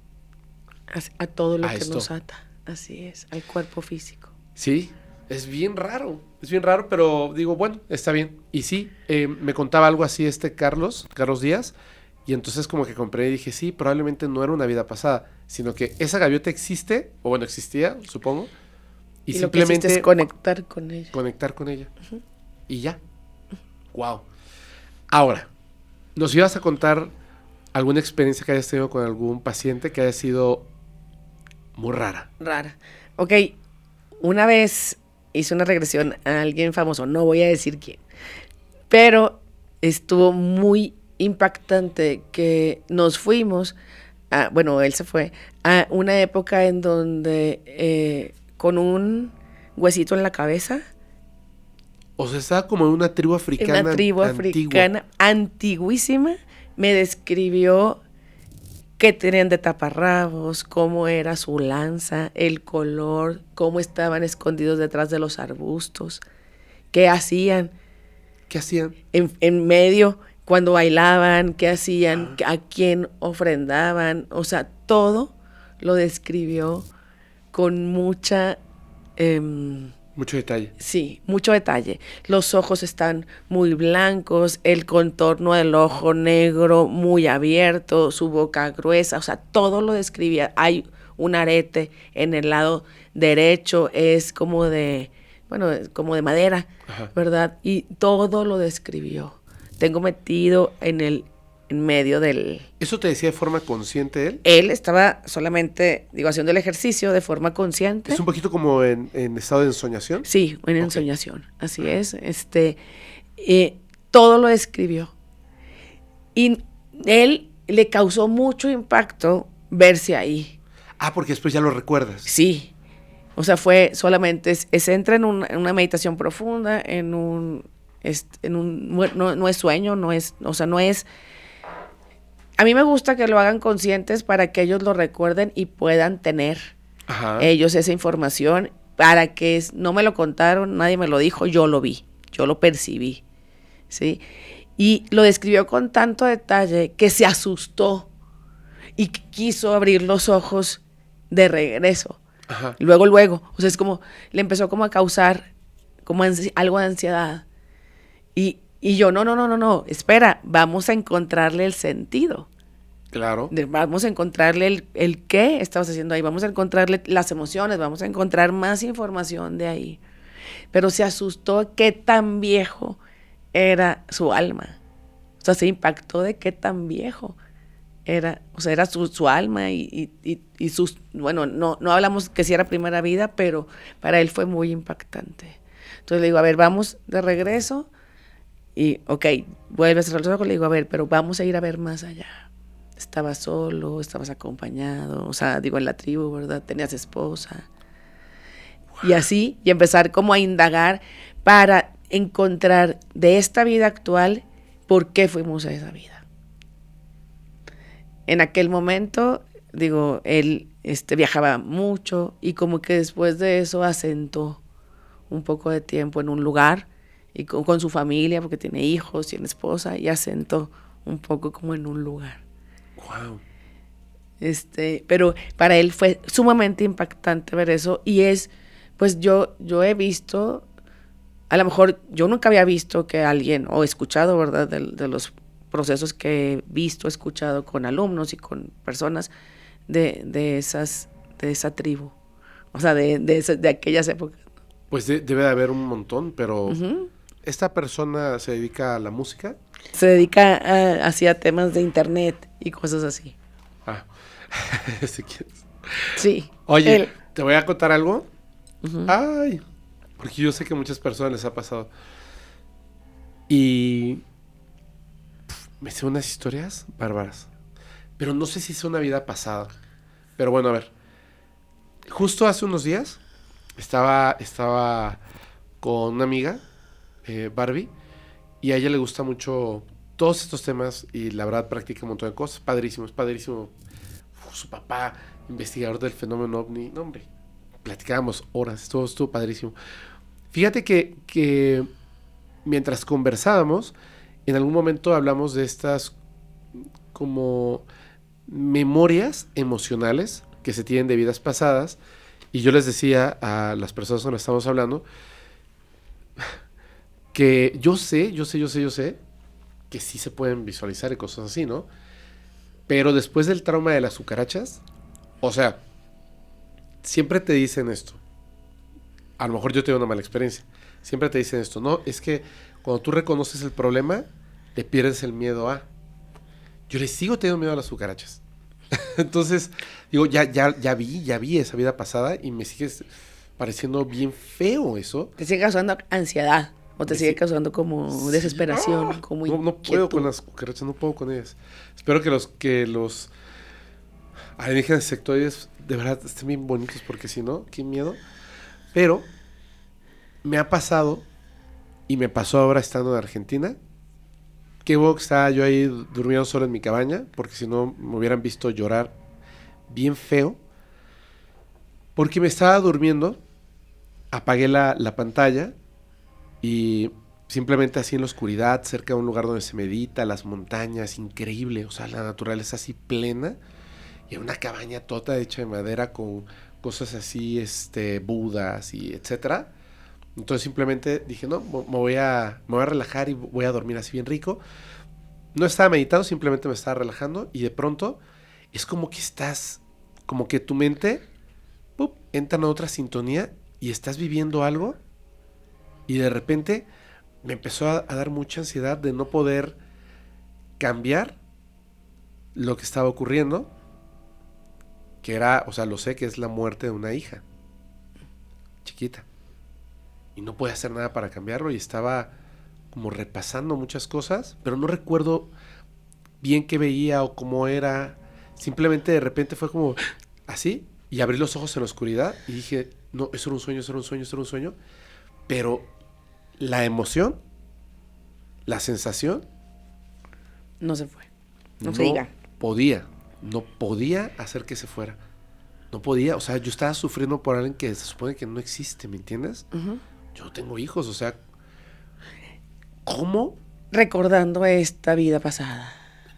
C: A todo lo
B: a
C: que
B: esto.
C: nos ata. Así es, al cuerpo físico.
B: Sí, Es bien raro, pero digo, bueno, está bien. Y sí, me contaba algo así Carlos Díaz, y entonces como que compré y dije, sí, probablemente no era una vida pasada, sino que esa gaviota existe, o bueno, existía, supongo, y
C: lo que hiciste
B: simplemente
C: es conectar con ella.
B: conectar con ella. Y ya. Wow. Ahora, ¿nos ibas a contar alguna experiencia que hayas tenido con algún paciente que haya sido muy rara?
C: Rara. Ok, una vez hice una regresión a alguien famoso, no voy a decir quién, pero estuvo muy impactante que nos fuimos, bueno, él se fue, a una época en donde con un huesito en la cabeza,
B: O sea, estaba como en una tribu africana
C: una tribu africana antiguísima, me describió qué tenían de taparrabos, cómo era su lanza, el color, cómo estaban escondidos detrás de los arbustos, qué hacían
B: ¿Qué hacían?
C: en medio cuando bailaban, qué hacían, a quién ofrendaban, o sea, todo lo describió con mucha...
B: Mucho detalle.
C: sí, mucho detalle. Los ojos están muy blancos, el contorno del ojo negro muy abierto, su boca gruesa, o sea, todo lo describía. Hay un arete en el lado derecho, es como de, bueno, como de madera,
B: Ajá.
C: ¿verdad? Y todo lo describió. Tengo metido en medio del...
B: ¿Eso te decía de forma consciente él?
C: Él estaba solamente, digo, haciendo el ejercicio de forma consciente.
B: ¿Es un poquito como en estado de ensoñación?
C: Sí, en ensoñación, así es. Todo lo escribió. Y él le causó mucho impacto verse ahí.
B: Ah, porque después ya lo recuerdas.
C: Sí. O sea, fue solamente, entra en una meditación profunda, no es sueño, no es, o sea, no es... A mí me gusta que lo hagan conscientes para que ellos lo recuerden y puedan tener ellos esa información, para que no me lo contaron, nadie me lo dijo, yo lo vi, yo lo percibí, ¿sí? Y lo describió con tanto detalle que se asustó y quiso abrir los ojos de regreso.
B: Ajá.
C: Luego, o sea, es como, le empezó como a causar como algo de ansiedad. Y yo, no, espera, vamos a encontrarle el sentido.
B: Claro.
C: Vamos a encontrarle el qué estabas haciendo ahí, vamos a encontrarle las emociones, vamos a encontrar más información de ahí. Pero se asustó qué tan viejo era su alma. O sea, se impactó de qué tan viejo era, o sea, era su alma y sus, bueno, no hablamos que si era primera vida, pero para él fue muy impactante. Entonces le digo, a ver, vamos de regreso y, ok, vuelve a cerrar los ojos, le digo, a ver, pero vamos a ir a ver más allá. Estabas solo, estabas acompañado, o sea, digo, en la tribu, ¿verdad? Tenías esposa. Wow. Y así, y empezar como a indagar para encontrar de esta vida actual por qué fuimos a esa vida. En aquel momento, digo, él viajaba mucho y como que después de eso asentó un poco de tiempo en un lugar y con su familia, porque tiene hijos, tiene esposa, y asentó un poco como en un lugar.
B: Wow.
C: Pero para él fue sumamente impactante ver eso y pues yo he visto, a lo mejor yo nunca había visto que alguien, o escuchado, ¿verdad?, de los procesos que he visto, escuchado con alumnos y con personas de esa tribu, o sea, de aquellas épocas.
B: Pues debe de haber un montón, pero ¿esta persona se dedica a la música?
C: Se dedica hacia temas de internet y cosas así.
B: Ah, si quieres.
C: Sí.
B: Oye, ¿te voy a contar algo? Ay, porque yo sé que a muchas personas les ha pasado. Y me sé unas historias bárbaras. Pero no sé si es una vida pasada. Pero bueno, a ver. Justo hace unos días estaba con una amiga, Barbie, y a ella le gusta mucho todos estos temas y la verdad practica un montón de cosas. Padrísimo, es padrísimo. Su papá, investigador del fenómeno OVNI. No, hombre, platicábamos horas, estuvo padrísimo. Fíjate que mientras conversábamos, en algún momento hablamos de estas como memorias emocionales que se tienen de vidas pasadas Y yo les decía a las personas con las que estamos hablando que yo sé que sí se pueden visualizar y cosas así, ¿no? Pero después del trauma de las cucarachas, o sea, siempre te dicen esto. A lo mejor yo tengo una mala experiencia. Siempre te dicen esto, ¿no? Es que cuando tú reconoces el problema, te pierdes el miedo a... Yo le sigo teniendo miedo a las cucarachas. Entonces, digo, ya vi esa vida pasada y me sigue pareciendo bien feo eso.
C: ¿Te sigue causando ansiedad? ¿O te sigue causando como desesperación? Como
B: no puedo con las cucarachas, no puedo con ellas. Espero que los alienígenas insectoides de verdad estén bien bonitos, porque si no, qué miedo. Pero me ha pasado, y me pasó ahora estando en Argentina, que estaba yo ahí durmiendo solo en mi cabaña, porque si no me hubieran visto llorar bien feo, porque me estaba durmiendo, apagué la pantalla y simplemente así en la oscuridad, cerca de un lugar donde se medita, las montañas, increíble, o sea, la naturaleza así plena, y una cabaña toda hecha de madera con cosas así, budas y etcétera. Entonces simplemente dije, no, me voy a relajar y voy a dormir así bien rico. No estaba meditando, simplemente me estaba relajando y de pronto es como que tu mente entra en otra sintonía y estás viviendo algo y de repente me empezó a dar mucha ansiedad de no poder cambiar lo que estaba ocurriendo, que era, o sea, lo sé que es la muerte de una hija chiquita. Y no podía hacer nada para cambiarlo y estaba como repasando muchas cosas, pero no recuerdo bien qué veía o cómo era. Simplemente de repente fue como así y abrí los ojos en la oscuridad y dije, no, eso era un sueño. Pero la emoción, la sensación...
C: No se fue. No se diga.
B: No podía hacer que se fuera. No podía, o sea, yo estaba sufriendo por alguien que se supone que no existe, ¿me entiendes? Uh-huh. Yo no tengo hijos, o sea, ¿cómo?
C: Recordando esta vida pasada.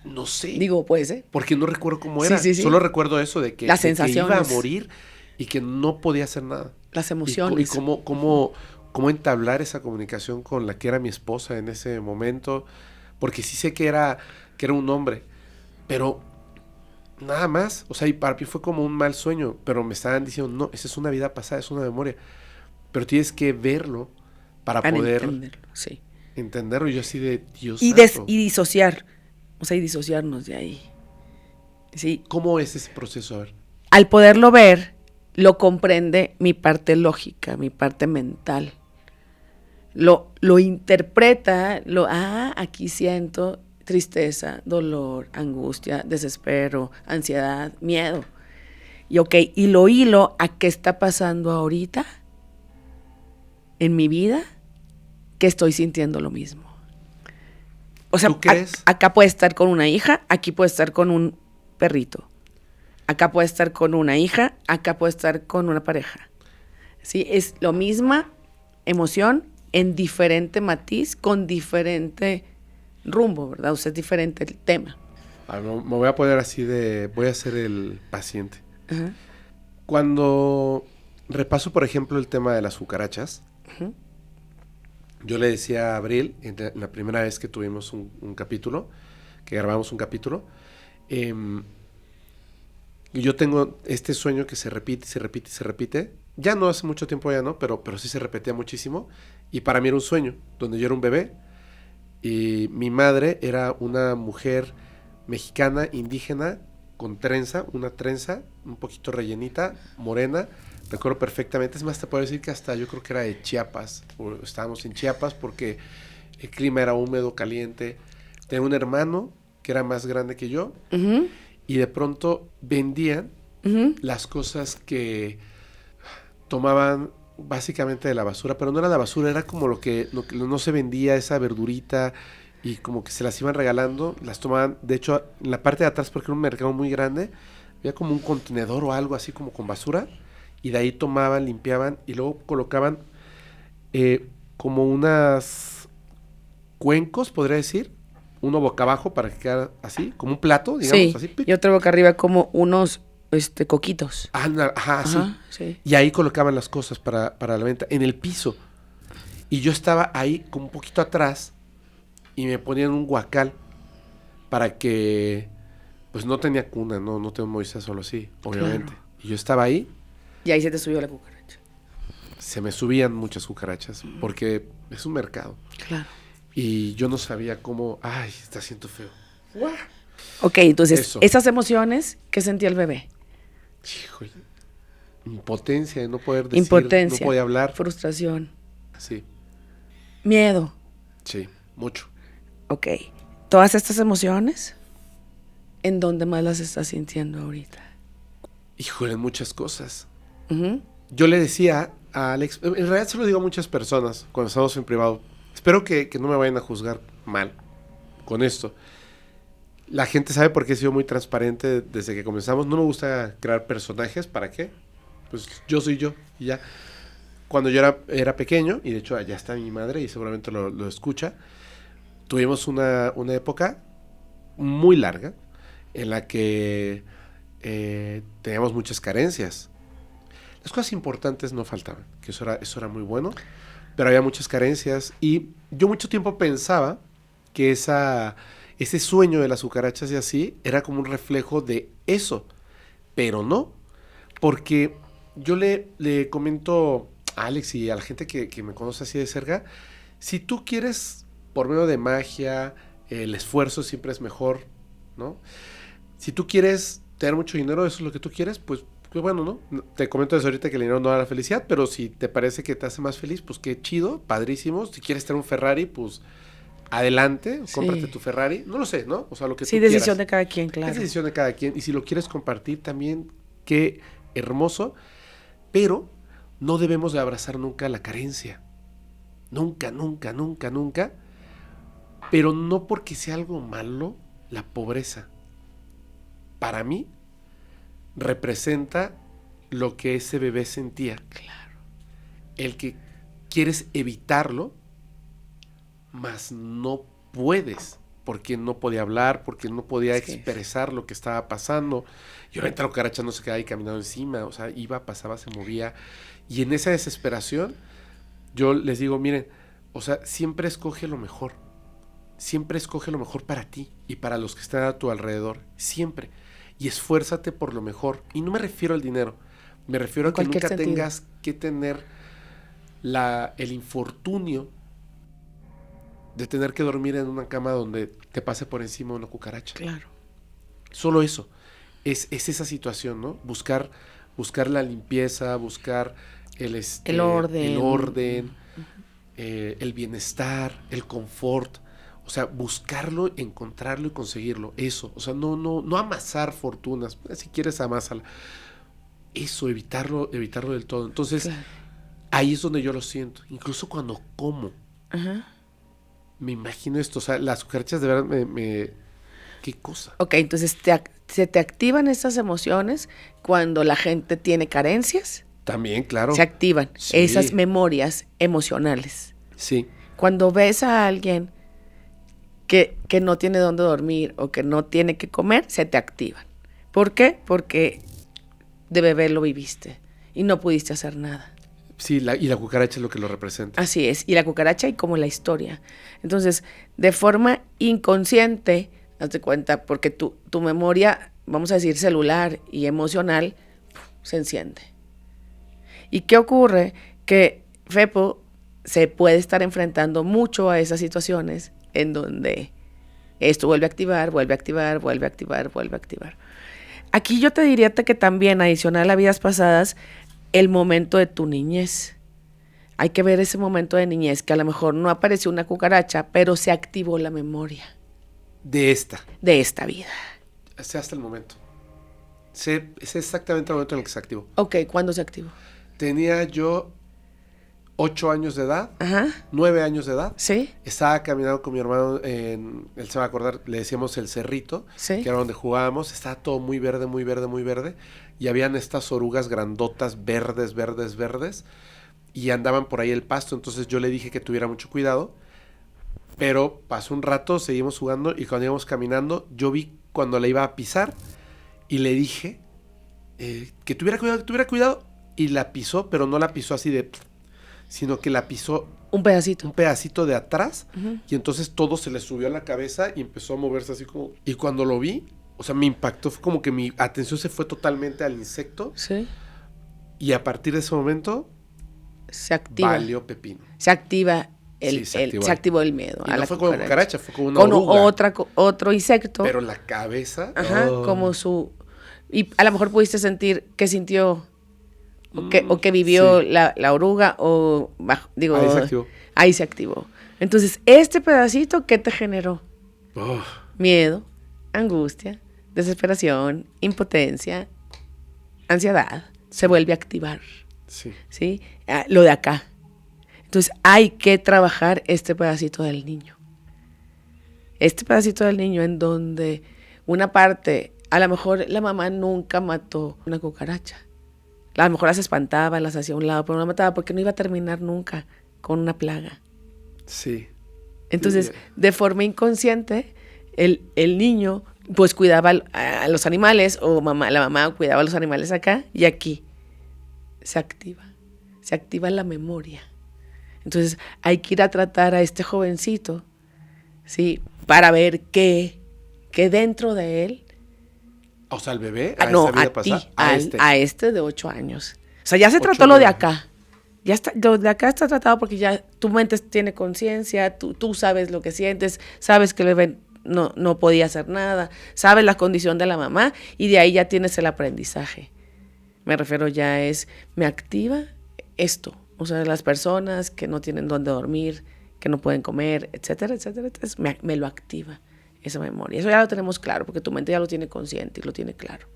B: No sé.
C: Digo, puede ser.
B: Porque no recuerdo cómo era.
C: Sí.
B: Solo recuerdo eso de que,
C: las sensaciones,
B: que iba a morir y que no podía hacer nada.
C: Las emociones.
B: Y cómo entablar esa comunicación con la que era mi esposa en ese momento. Porque sí sé que era un hombre, pero nada más. O sea, y para mí fue como un mal sueño, pero me estaban diciendo, no, esa es una vida pasada, es una memoria. Pero tienes que verlo para poder entenderlo. Y yo así de Dios santo.
C: Y disociar. O sea, y disociarnos de ahí. Sí.
B: ¿Cómo es ese proceso? A ver.
C: Al poderlo ver, lo comprende mi parte lógica, mi parte mental. Lo interpreta, aquí siento tristeza, dolor, angustia, desespero, ansiedad, miedo. Y lo hilo a qué está pasando ahorita en mi vida, que estoy sintiendo lo mismo. O sea, acá puede estar con una hija, aquí puede estar con un perrito. Acá puede estar con una hija, acá puede estar con una pareja. Sí, es lo misma emoción en diferente matiz, con diferente rumbo, ¿verdad? O sea, es diferente el tema.
B: Me voy a poner así voy a ser el paciente.
C: Uh-huh.
B: Cuando repaso, por ejemplo, el tema de las cucarachas, uh-huh. Yo le decía a Abril, en la primera vez que tuvimos un capítulo, que grabamos un capítulo, yo tengo este sueño que se repite. Ya no hace mucho tiempo, ya no, pero sí se repetía muchísimo. Y para mí era un sueño, donde yo era un bebé. Y mi madre era una mujer mexicana, indígena, con trenza, una trenza, un poquito rellenita, morena. Recuerdo perfectamente, es más, te puedo decir que hasta yo creo que era de Chiapas. Estábamos en Chiapas porque el clima era húmedo, caliente. Tenía un hermano que era más grande que yo. Uh-huh. Y de pronto vendían uh-huh. las cosas que tomaban básicamente de la basura, pero no era la basura, era como lo que no se vendía, esa verdurita, y como que se las iban regalando, las tomaban, de hecho, en la parte de atrás, porque era un mercado muy grande, había como un contenedor o algo así como con basura, y de ahí tomaban, limpiaban, y luego colocaban como unas cuencos, podría decir, uno boca abajo para que quedara así, como un plato, digamos,
C: sí,
B: así.
C: Y otro boca arriba como unos coquitos.
B: Ajá, sí.
C: Ajá, sí.
B: Y ahí colocaban las cosas para la venta, en el piso. Y yo estaba ahí como un poquito atrás y me ponían un guacal para que, pues no tenía cuna, no tengo Moisés solo así, obviamente.
C: Claro.
B: Y yo estaba ahí,
C: Y ahí se te subió la cucaracha.
B: se me subían muchas cucarachas, porque es un mercado.
C: Claro.
B: Y yo no sabía cómo, ay, está siendo feo.
C: Ok, entonces,
B: Eso.
C: esas emociones, ¿qué sentía el bebé?
B: Híjole, impotencia de no poder decir,
C: Impotencia.
B: no podía hablar.
C: Frustración.
B: Sí,
C: Miedo.
B: sí, mucho.
C: Ok. Todas estas emociones, ¿en dónde más las estás sintiendo ahorita?
B: Híjole, muchas cosas.
C: Ujú.
B: Yo le decía a Alex, en realidad se lo digo a muchas personas cuando estamos en privado. Espero que no me vayan a juzgar mal con esto. La gente sabe por qué he sido muy transparente desde que comenzamos. No me gusta crear personajes, ¿para qué? Pues yo soy yo y ya. Cuando yo era pequeño, y de hecho allá está mi madre y seguramente lo escucha, tuvimos una época muy larga en la que teníamos muchas carencias. Las cosas importantes no faltaban, que eso era muy bueno, pero había muchas carencias y yo mucho tiempo pensaba que ese sueño de las cucarachas y así era como un reflejo de eso, pero no, porque yo le comento a Alex y a la gente que me conoce así de cerca, si tú quieres por medio de magia, el esfuerzo siempre es mejor, ¿no? Si tú quieres tener mucho dinero, eso es lo que tú quieres, pues bueno, ¿no? Te comento desde ahorita que el dinero no da la felicidad, pero si te parece que te hace más feliz, pues qué chido, padrísimo. Si quieres tener un Ferrari, pues adelante,
C: Sí.
B: cómprate tu Ferrari. No lo sé, ¿no? O sea, lo que
C: Sí,
B: tú
C: decisión
B: quieras.
C: de cada quien, claro.
B: Es decisión de cada quien. Y si lo quieres compartir también, qué hermoso. Pero no debemos de abrazar nunca la carencia. Nunca, nunca, nunca, nunca. Pero no porque sea algo malo, la pobreza. Para mí, representa lo que ese bebé sentía.
C: Claro.
B: El que quieres evitarlo, mas no puedes, porque no podía hablar, porque no podía
C: Sí.
B: expresar lo que estaba pasando. Y obviamente la cucaracha no se quedaba ahí caminando encima, o sea, iba, pasaba, se movía. Y en esa desesperación, yo les digo, miren, o sea, siempre escoge lo mejor. Siempre escoge lo mejor para ti y para los que están a tu alrededor. Siempre. Y esfuérzate por lo mejor. Y no me refiero al dinero. Me refiero
C: En
B: a que
C: cualquier
B: nunca
C: sentido.
B: tengas que tener el infortunio de tener que dormir en una cama donde te pase por encima una cucaracha.
C: Claro.
B: Solo eso. Es esa situación, ¿no? Buscar la limpieza, buscar el orden, el bienestar, el confort. O sea, buscarlo, encontrarlo y conseguirlo. Eso. O sea, no amasar fortunas. Si quieres, amásala. Eso, evitarlo del todo. Entonces,
C: Claro.
B: ahí es donde yo lo siento. Incluso cuando como,
C: Ajá.
B: me imagino esto. O sea, las cucarachas de verdad ¿qué cosa?
C: Ok, entonces se te activan estas emociones cuando la gente tiene carencias.
B: También, claro.
C: Se activan
B: Sí.
C: esas memorias emocionales.
B: Sí.
C: Cuando ves a alguien que no tiene dónde dormir o que no tiene que comer, se te activan. ¿Por qué? Porque de bebé lo viviste y no pudiste hacer nada.
B: Sí, y la cucaracha es lo que lo representa.
C: Así es, y la cucaracha y como la historia. Entonces, de forma inconsciente, hazte cuenta, porque tu memoria, vamos a decir, celular y emocional, se enciende. ¿Y qué ocurre? Que Fepo se puede estar enfrentando mucho a esas situaciones en donde esto vuelve a activar, vuelve a activar, vuelve a activar, vuelve a activar. Aquí yo te diría que también, adicional a vidas pasadas, el momento de tu niñez. Hay que ver ese momento de niñez, que a lo mejor no apareció una cucaracha, pero se activó la memoria
B: De esta.
C: de esta vida.
B: Sé hasta el momento. Sé exactamente el momento en el que se activó.
C: Ok, ¿cuándo se activó?
B: Tenía yo 8 años de edad,
C: Ajá,
B: 9 años de edad.
C: ¿sí?
B: Estaba caminando con mi hermano él se va a acordar, le decíamos el cerrito,
C: Sí.
B: que era donde jugábamos. Estaba todo muy verde, muy verde, muy verde. Y habían estas orugas grandotas, verdes, verdes, verdes. Y andaban por ahí el pasto. Entonces yo le dije que tuviera mucho cuidado. Pero pasó un rato, seguimos jugando. Y cuando íbamos caminando, yo vi cuando la iba a pisar. Y le dije que tuviera cuidado, y la pisó, pero no la pisó así de... sino que la pisó
C: Un pedacito.
B: un pedacito de atrás,
C: Ujú.
B: y entonces todo se le subió a la cabeza y empezó a moverse así como... Y cuando lo vi, o sea, me impactó, fue como que mi atención se fue totalmente al insecto,
C: Sí.
B: y a partir de ese momento,
C: Se activa.
B: valió pepino.
C: Se activa
B: Sí, se activó.
C: se activó el miedo.
B: Y
C: a
B: no
C: la
B: fue como cucaracha, fue como una
C: con
B: oruga.
C: otro insecto.
B: Pero la cabeza...
C: Ajá,
B: oh.
C: como su... Y a lo mejor pudiste sentir que sintió o que vivió
B: sí.
C: la oruga digo...
B: Ahí se activó.
C: Ahí se activó. Entonces, este pedacito, ¿qué te generó?
B: Oh,
C: Miedo, angustia, desesperación, impotencia, ansiedad. Se vuelve a activar,
B: sí.
C: ¿sí? Lo de acá. Entonces, hay que trabajar este pedacito del niño. Este pedacito del niño en donde una parte, a lo mejor la mamá nunca mató una cucaracha. A lo mejor las espantaba, las hacía a un lado, pero no la mataba porque no iba a terminar nunca con una plaga.
B: Sí.
C: Entonces,
B: Sí.
C: de forma inconsciente, el niño pues cuidaba a los animales, o la mamá cuidaba a los animales acá, y aquí se activa la memoria. Entonces, hay que ir a tratar a este jovencito, ¿sí? Para ver qué dentro de él,
B: O sea, al bebé,
C: no,
B: esa vida
C: a ti,
B: pasada,
C: a este de 8 años. O sea, ya se
B: 8
C: trató lo de
B: años.
C: acá. Ya está, lo de acá está tratado porque ya tu mente tiene conciencia, tú sabes lo que sientes, sabes que el bebé no podía hacer nada, sabes la condición de la mamá, y de ahí ya tienes el aprendizaje. Me refiero me activa esto. O sea, las personas que no tienen dónde dormir, que no pueden comer, etcétera, etcétera, etcétera, me lo activa esa memoria. Eso ya lo tenemos claro, porque tu mente ya lo tiene consciente y lo tiene claro.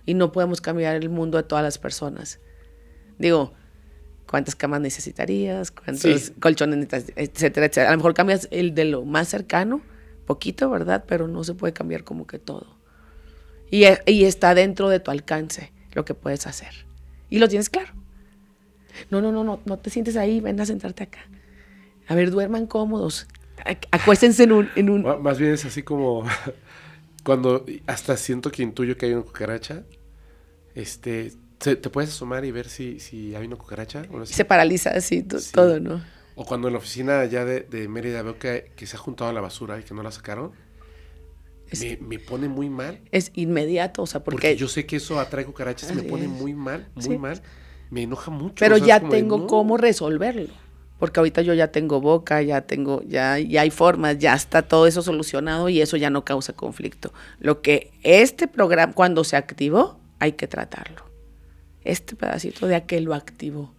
C: Y no podemos cambiar el mundo de todas las personas. Digo, ¿cuántas camas necesitarías? ¿Cuántos colchones necesitas? Etcétera, etcétera. A lo mejor cambias el de lo más cercano, poquito, ¿verdad? Pero no se puede cambiar como que todo. Y está dentro de tu alcance lo que puedes hacer. Y lo tienes claro. No te sientes ahí, ven a sentarte acá. A ver, duerman cómodos. Acuéstense en un...
B: Más bien es así como cuando hasta siento que intuyo que hay una cucaracha, te puedes asomar y ver si hay una cucaracha. O no sé.
C: Se paraliza así
B: Sí.
C: todo, ¿no?
B: O cuando en la oficina ya de Mérida veo que se ha juntado la basura y que no la sacaron, me pone muy mal.
C: Es inmediato, o sea,
B: Porque yo sé que eso atrae cucarachas y me pone
C: es.
B: muy mal, muy
C: Sí.
B: mal. Me enoja mucho.
C: Pero
B: o sea,
C: ya
B: es como de,
C: tengo
B: no.
C: cómo resolverlo. Porque ahorita yo ya tengo boca, ya hay formas, ya está todo eso solucionado y eso ya no causa conflicto. Lo que este programa, cuando se activó, hay que tratarlo. Este pedacito de aquel lo activó.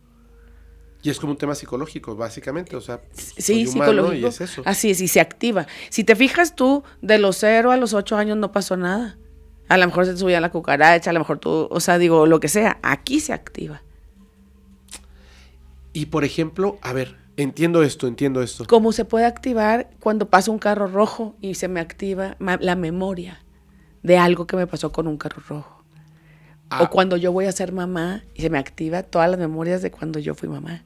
B: Y es como un tema psicológico, básicamente. O sea,
C: Sí,
B: soy humano
C: psicológico.
B: y es eso.
C: Así es, y se activa. Si te fijas tú, de los 0 a los 8 años no pasó nada. A lo mejor se te subía la cucaracha, a lo mejor tú, o sea, digo, lo que sea, aquí se activa.
B: Y por ejemplo, a ver, entiendo esto.
C: Como se puede activar cuando pasa un carro rojo y se me activa la memoria de algo que me pasó con un carro rojo. O cuando yo voy a ser mamá y se me activa todas las memorias de cuando yo fui mamá.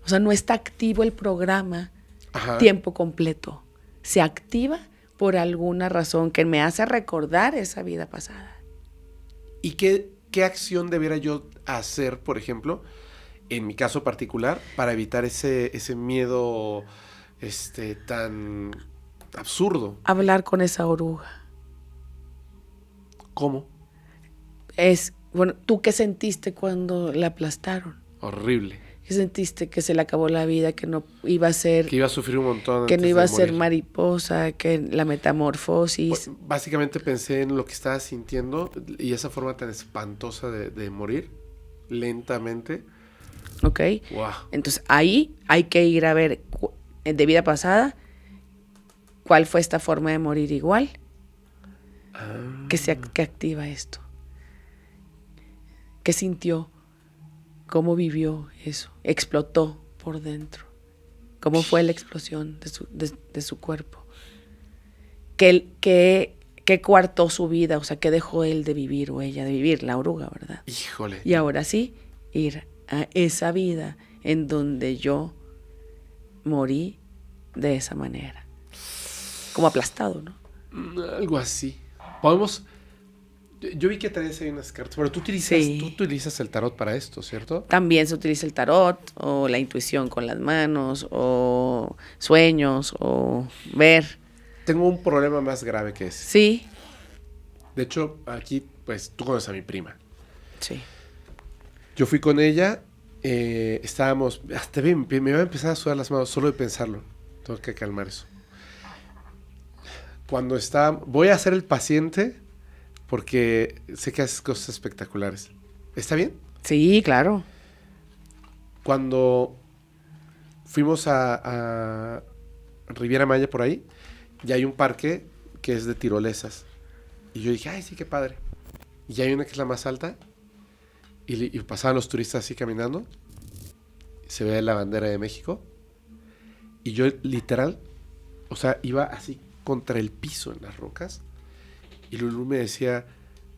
C: O sea, no está activo el programa
B: Ajá.
C: tiempo completo. Se activa por alguna razón que me hace recordar esa vida pasada.
B: ¿Y qué acción debiera yo hacer, por ejemplo, en mi caso particular, para evitar ese miedo tan absurdo?
C: Hablar con esa oruga.
B: ¿Cómo?
C: Bueno, ¿tú qué sentiste cuando la aplastaron?
B: Horrible.
C: ¿Qué sentiste? Que se le acabó la vida, que no iba a ser...
B: Que iba a sufrir un montón.
C: Que no iba a ser
B: morir.
C: mariposa, que la metamorfosis.
B: Básicamente pensé en lo que estaba sintiendo y esa forma tan espantosa de morir lentamente.
C: ¿Ok?
B: Wow.
C: Entonces ahí hay que ir a ver de vida pasada cuál fue esta forma de morir igual que activa esto. ¿Qué sintió? ¿Cómo vivió eso? Explotó por dentro. ¿Cómo fue la explosión de su cuerpo? ¿Qué coartó su vida? O sea, ¿qué dejó él de vivir o ella de vivir? La oruga, ¿verdad?
B: Híjole.
C: Y ahora sí, ir a esa vida en donde yo morí de esa manera. Como aplastado, ¿no?
B: Algo así. Podemos... Yo vi que traes ahí unas cartas, pero tú
C: Sí.
B: utilizas el tarot para esto, ¿cierto?
C: También se utiliza el tarot o la intuición con las manos o sueños o ver.
B: Tengo un problema más grave que ese.
C: Sí,
B: De hecho, aquí, pues, tú conoces a mi prima.
C: sí.
B: Yo fui con ella, estábamos, hasta me iba a empezar a sudar las manos solo de pensarlo. Tengo que calmar eso. Voy a ser el paciente porque sé que haces cosas espectaculares. ¿Está bien?
C: Sí, claro.
B: Cuando fuimos a Riviera Maya por ahí, y hay un parque que es de tirolesas. Y yo dije, ay, sí, qué padre. Y hay una que es la más alta, y pasaban los turistas así caminando, se ve la bandera de México, y yo literal, o sea, iba así contra el piso en las rocas, y Lulú me decía,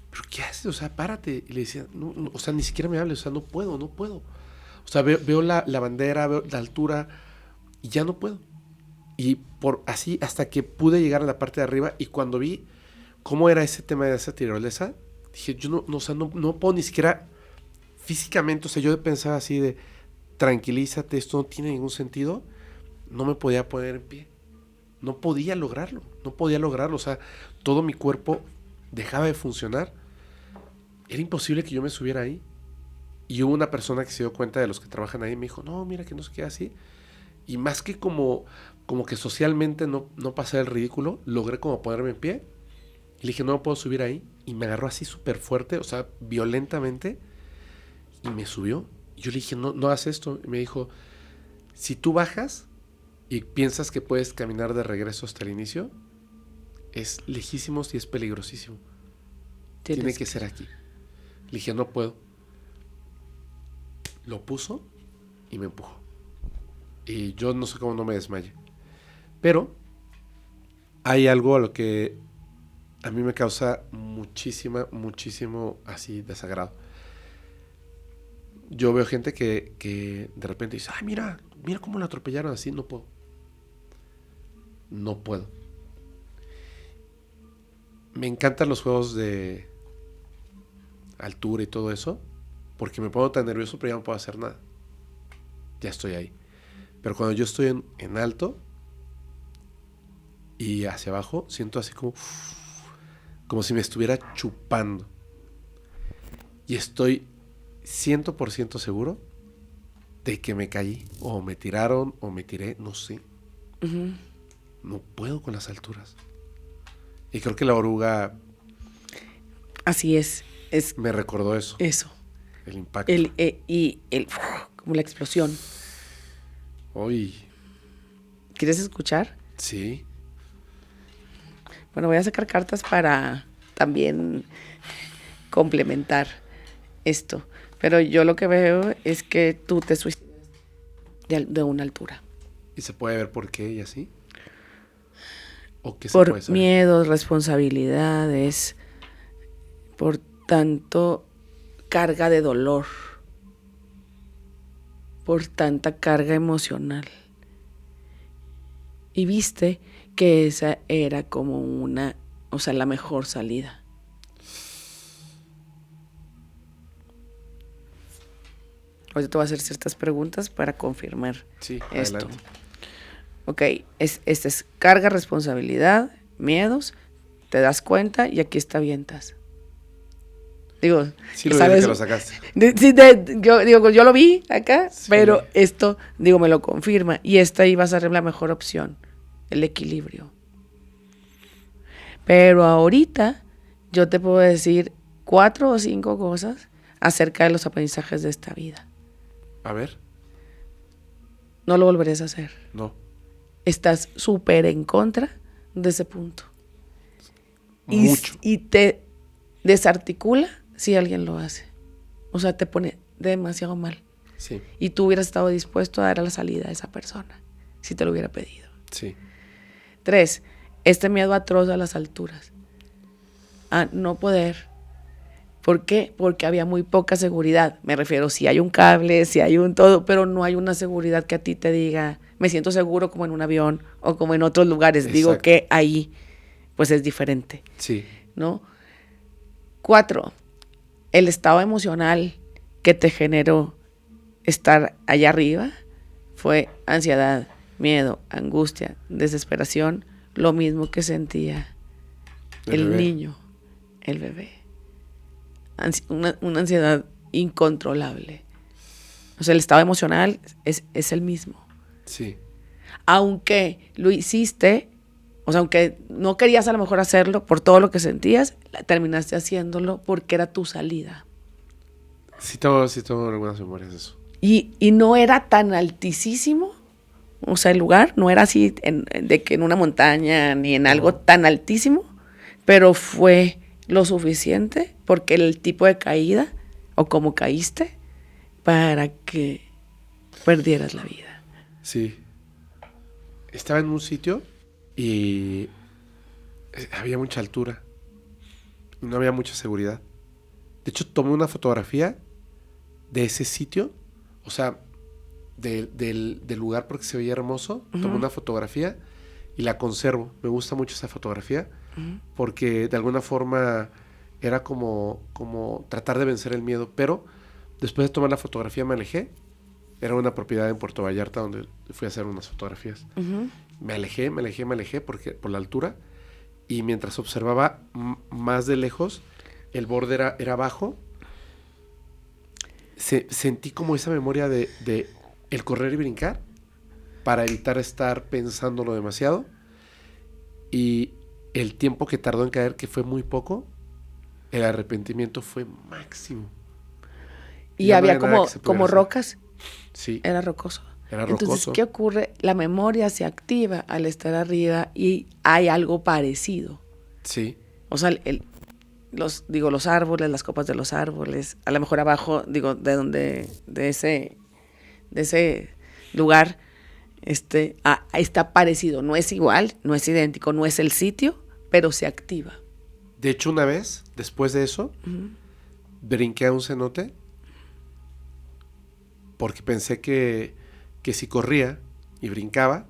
B: ¿pero qué haces? O sea, párate. Y le decía, no, no, o sea, ni siquiera me hables, o sea, no puedo. O sea, veo la bandera, veo la altura, y ya no puedo. Y por así, hasta que pude llegar a la parte de arriba, y cuando vi cómo era ese tema de esa tirolesa, dije, yo no, o sea, no puedo ni siquiera físicamente, o sea, yo pensaba así de, tranquilízate, esto no tiene ningún sentido, no me podía poner en pie. No podía lograrlo, o sea, todo mi cuerpo dejaba de funcionar. Era imposible que yo me subiera ahí. Y hubo una persona que se dio cuenta de los que trabajan ahí y me dijo, no, mira que no se queda así. Y más que como que socialmente no pasé el ridículo, logré como ponerme en pie. Y le dije, no me puedo subir ahí. Y me agarró así súper fuerte, o sea, violentamente. Y me subió. Y yo le dije, no hagas esto. Y me dijo, si tú bajas y piensas que puedes caminar de regreso hasta el inicio, es lejísimo y es peligrosísimo. Tiene que ser aquí. Le dije, no puedo. Lo puso y me empujó. Y yo no sé cómo no me desmayé. Pero hay algo a lo que a mí me causa muchísimo así desagrado. Yo veo gente que de repente dice, ay, mira cómo la atropellaron así, no puedo. No puedo. Me encantan los juegos de altura y todo eso, porque me pongo tan nervioso, pero ya no puedo hacer nada. Ya estoy ahí. Pero cuando yo estoy en alto y hacia abajo, siento así como si me estuviera chupando. Y estoy 100% seguro de que me caí, o me tiraron, o me tiré, no sé.
C: Uh-huh.
B: No puedo con las alturas. Y creo que la oruga
C: Así es.
B: me recordó eso.
C: Eso.
B: El impacto.
C: Como la explosión.
B: Uy,
C: ¿Quieres escuchar?
B: sí.
C: Bueno, voy a sacar cartas para también complementar esto. Pero yo lo que veo es que tú te suicidas de una altura.
B: ¿Y se puede ver por qué y así? ¿O qué se puede
C: Por
B: saber?
C: miedos, responsabilidades, por tanto carga de dolor, por tanta carga emocional. Y viste que esa era como la mejor salida. Ahorita te voy a hacer ciertas preguntas para confirmar
B: Sí,
C: esto.
B: adelante.
C: Ok, esta es carga, responsabilidad, miedos, te das cuenta y aquí está avientas. Digo,
B: Sí, lo
C: ¿sabes?
B: que lo sacaste.
C: Yo lo vi acá,
B: Sí.
C: pero esto, me lo confirma. Y esta iba a ser la mejor opción, el equilibrio. Pero ahorita yo te puedo decir 4 o 5 cosas acerca de los aprendizajes de esta vida.
B: A ver,
C: No lo volverías a hacer.
B: no.
C: Estás súper en contra de ese punto.
B: Mucho.
C: Y te desarticula si alguien lo hace. O sea, te pone demasiado mal.
B: Sí,
C: Y tú hubieras estado dispuesto a dar la salida a esa persona si te lo hubiera pedido.
B: sí.
C: 3, este miedo atroz a las alturas. A no poder. ¿Por qué? Porque había muy poca seguridad. Me refiero, si hay un cable, si hay un todo, pero no hay una seguridad que a ti te diga, me siento seguro como en un avión o como en otros lugares.
B: Exacto.
C: Digo que ahí, pues es diferente,
B: Sí.
C: ¿no? 4, el estado emocional que te generó estar allá arriba fue ansiedad, miedo, angustia, desesperación, lo mismo que sentía el niño, el bebé. Una ansiedad incontrolable. O sea, el estado emocional es el mismo.
B: Sí.
C: Aunque lo hiciste, o sea, aunque no querías a lo mejor hacerlo por todo lo que sentías, terminaste haciéndolo porque era tu salida.
B: Sí tengo algunas memorias de eso.
C: Y no era tan altísimo, o sea, el lugar no era así de que en una montaña ni en algo tan altísimo, pero fue lo suficiente porque el tipo de caída o como caíste para que perdieras la vida.
B: Sí. Estaba en un sitio y había mucha altura. No había mucha seguridad. De hecho, tomé una fotografía de ese sitio, o sea, del lugar porque se veía hermoso. Uh-huh. Tomé una fotografía y la conservo. Me gusta mucho esa fotografía porque de alguna forma era como tratar de vencer el miedo, pero después de tomar la fotografía me alejé. Era una propiedad en Puerto Vallarta donde fui a hacer unas fotografías. Uh-huh. Me alejé por la altura, y mientras observaba más de lejos, el borde era bajo. Sentí como esa memoria de el correr y brincar para evitar estar pensándolo demasiado, y el tiempo que tardó en caer, que fue muy poco, el arrepentimiento fue máximo.
C: Y ya había como rocas.
B: Sí.
C: Era rocoso. Entonces, ¿qué ocurre? La memoria se activa al estar arriba y hay algo parecido.
B: Sí.
C: O sea, los árboles, las copas de los árboles, a lo mejor abajo, de ese lugar, está parecido. No es igual, no es idéntico, no es el sitio, pero se activa.
B: De hecho, una vez, después de eso, brinqué a un cenote porque pensé que si corría y brincaba,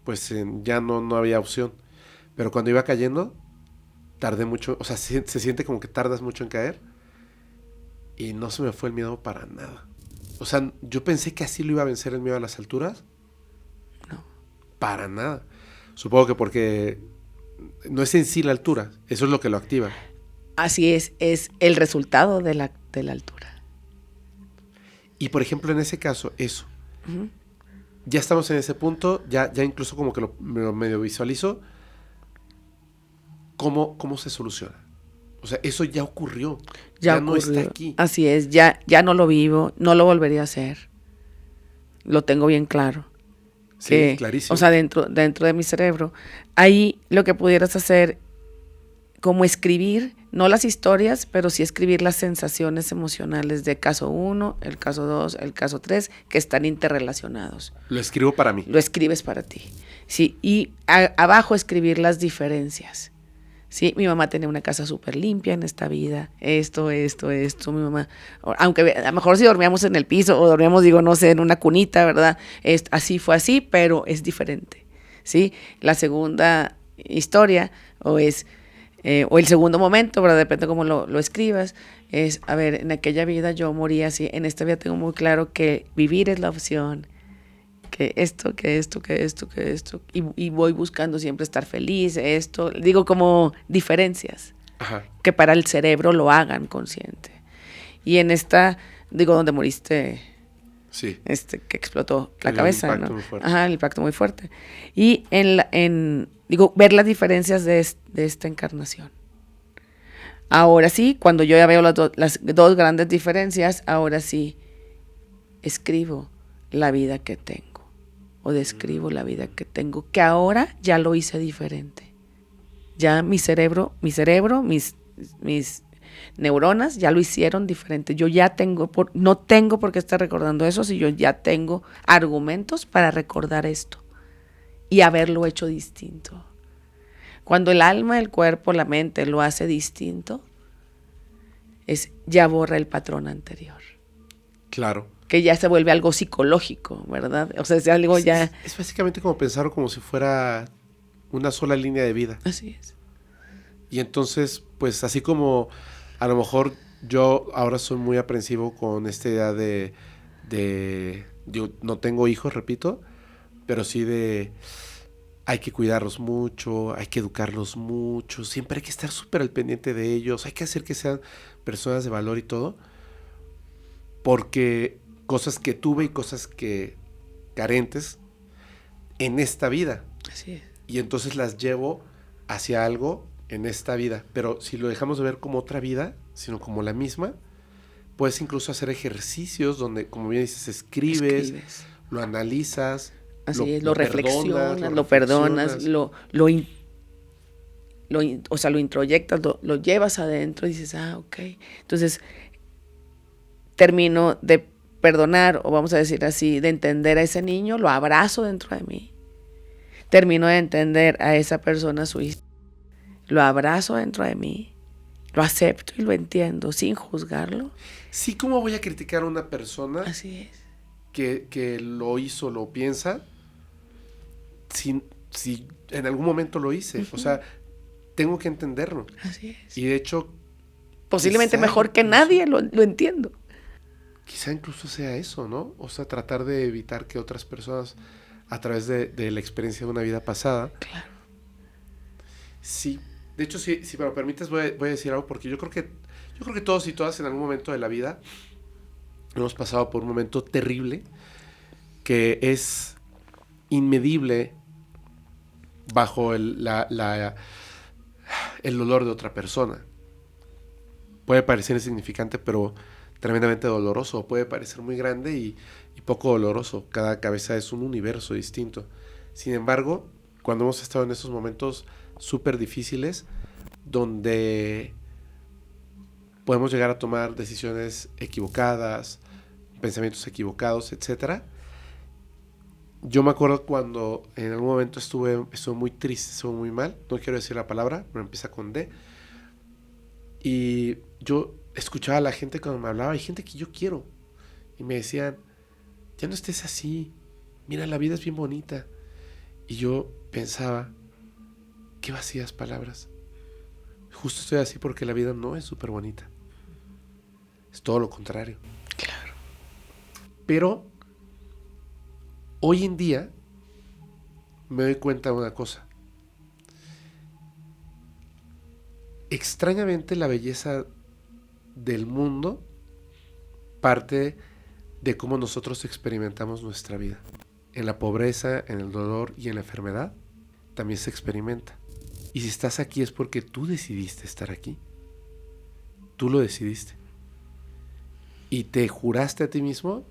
B: pues ya no había opción. Pero cuando iba cayendo, tardé mucho, o sea, se siente como que tardas mucho en caer, y no se me fue el miedo para nada. O sea, yo pensé que así lo iba a vencer el miedo a las alturas.
C: No.
B: Para nada. Supongo que porque no es en sí la altura, eso es lo que lo activa.
C: Así es el resultado de la altura.
B: Y por ejemplo, en ese caso, eso. Uh-huh. Ya estamos en ese punto, ya incluso como que me lo medio visualizo. ¿Cómo se soluciona? O sea, eso ya ocurrió. Ya no está aquí.
C: Así es, ya no lo vivo, no lo volvería a hacer. Lo tengo bien claro.
B: Sí, clarísimo.
C: O sea, dentro de mi cerebro. Ahí lo que pudieras hacer, como escribir, no las historias, pero sí escribir las sensaciones emocionales de caso 1, el caso 2, el caso 3, que están interrelacionados.
B: Lo escribo para mí.
C: Lo escribes para ti. Sí, y abajo escribir las diferencias. Sí, mi mamá tenía una casa súper limpia en esta vida, esto, mi mamá, aunque a lo mejor si dormíamos en el piso o dormíamos, no sé, en una cunita, ¿verdad? Así fue así, pero es diferente, ¿sí? La segunda historia o el segundo momento, ¿verdad? Depende cómo lo escribas, es, a ver, en aquella vida yo morí así, en esta vida tengo muy claro que vivir es la opción, que esto, y voy buscando siempre estar feliz, como diferencias.
B: Ajá.
C: Que para el cerebro lo hagan consciente. Y en esta, donde moriste,
B: sí,
C: que explotó la cabeza,
B: impacto,
C: ¿no?
B: Muy fuerte.
C: Ajá, el impacto muy fuerte. Y ver las diferencias de esta encarnación. Ahora sí, cuando yo ya veo las dos grandes diferencias, ahora sí escribo la vida que tengo. O describo la vida que tengo, que ahora ya lo hice diferente. Ya mi cerebro, mis neuronas ya lo hicieron diferente. Yo ya no tengo por qué estar recordando eso, si yo ya tengo argumentos para recordar esto y haberlo hecho distinto. Cuando el alma, el cuerpo, la mente lo hace distinto, ya borra el patrón anterior.
B: Claro.
C: Que ya se vuelve algo psicológico, ¿verdad? O sea, es algo ya...
B: Es básicamente como pensarlo como si fuera una sola línea de vida.
C: Así es.
B: Y entonces, pues así como a lo mejor yo ahora soy muy aprensivo con esta idea yo no tengo hijos, repito, pero sí hay que cuidarlos mucho, hay que educarlos mucho, siempre hay que estar súper al pendiente de ellos, hay que hacer que sean personas de valor y todo, porque cosas que tuve y cosas que carentes en esta vida.
C: Así es.
B: Y entonces las llevo hacia algo en esta vida. Pero si lo dejamos de ver como otra vida, sino como la misma, puedes incluso hacer ejercicios donde, como bien dices, escribes. Lo analizas.
C: Así es, lo reflexionas, lo perdonas, lo introyectas, lo llevas adentro y dices, ok. Entonces, termino de perdonar, o vamos a decir así, de entender a ese niño, lo abrazo dentro de mí. Termino de entender a esa persona su historia, lo abrazo dentro de mí, lo acepto y lo entiendo sin juzgarlo.
B: Sí, ¿cómo voy a criticar a una persona
C: Así es.
B: que lo hizo, lo piensa, si en algún momento lo hice? O sea, tengo que entenderlo.
C: Así es.
B: Y de hecho,
C: posiblemente mejor que nadie lo entiendo.
B: Quizá incluso sea eso, ¿no? O sea, tratar de evitar que otras personas, a través de la experiencia de una vida pasada...
C: Claro.
B: Sí. De hecho, si me lo permites, voy a decir algo, porque yo creo que todos y todas en algún momento de la vida hemos pasado por un momento terrible que es inmedible bajo el dolor de otra persona. Puede parecer insignificante, pero tremendamente doloroso. Puede parecer muy grande y poco doloroso. Cada cabeza es un universo distinto. Sin embargo, cuando hemos estado en esos momentos súper difíciles, donde podemos llegar a tomar decisiones equivocadas, pensamientos equivocados, etcétera. Yo me acuerdo cuando en algún momento estuve muy triste, estuve muy mal, no quiero decir la palabra, pero empieza con D, y yo escuchaba a la gente cuando me hablaba, hay gente que yo quiero, y me decían, ya no estés así, mira, la vida es bien bonita, y yo pensaba, qué vacías palabras, justo estoy así porque la vida no es súper bonita, es todo lo contrario.
C: Claro.
B: Pero hoy en día me doy cuenta de una cosa. Extrañamente la belleza del mundo parte de cómo nosotros experimentamos nuestra vida. En la pobreza, en el dolor y en la enfermedad también se experimenta. Y si estás aquí es porque tú decidiste estar aquí. Tú lo decidiste. Y te juraste a ti mismo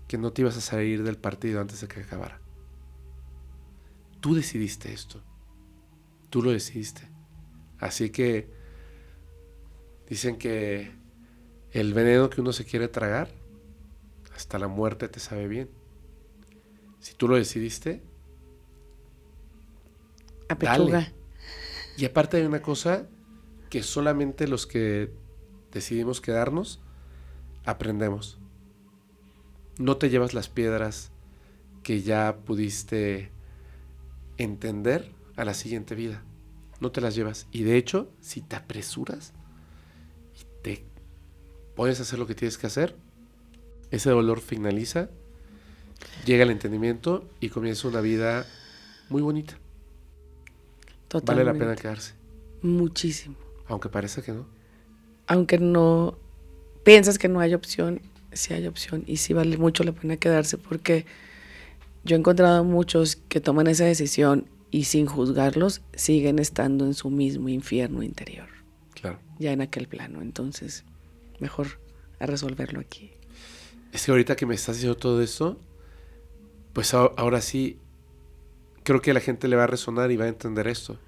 B: que no te ibas a salir del partido antes de que acabara. Tú decidiste esto. Tú lo decidiste. Así que dicen que el veneno que uno se quiere tragar, hasta la muerte te sabe bien. Si tú lo decidiste,
C: a pechuga.
B: Dale. Y aparte hay una cosa que solamente los que decidimos quedarnos aprendemos. No te llevas las piedras que ya pudiste entender a la siguiente vida. No te las llevas. Y de hecho, si te apresuras y te pones a hacer lo que tienes que hacer, ese dolor finaliza, llega el entendimiento y comienza una vida muy bonita.
C: Totalmente.
B: Vale la pena quedarse.
C: Muchísimo.
B: Aunque parece que no.
C: Aunque no piensas que no hay opción, sí hay opción y sí vale mucho la pena quedarse, porque yo he encontrado muchos que toman esa decisión y sin juzgarlos siguen estando en su mismo infierno interior.
B: Claro.
C: Ya en aquel plano. Entonces, mejor a resolverlo aquí.
B: Es que ahorita que me estás diciendo todo esto, pues ahora sí creo que a la gente le va a resonar y va a entender esto.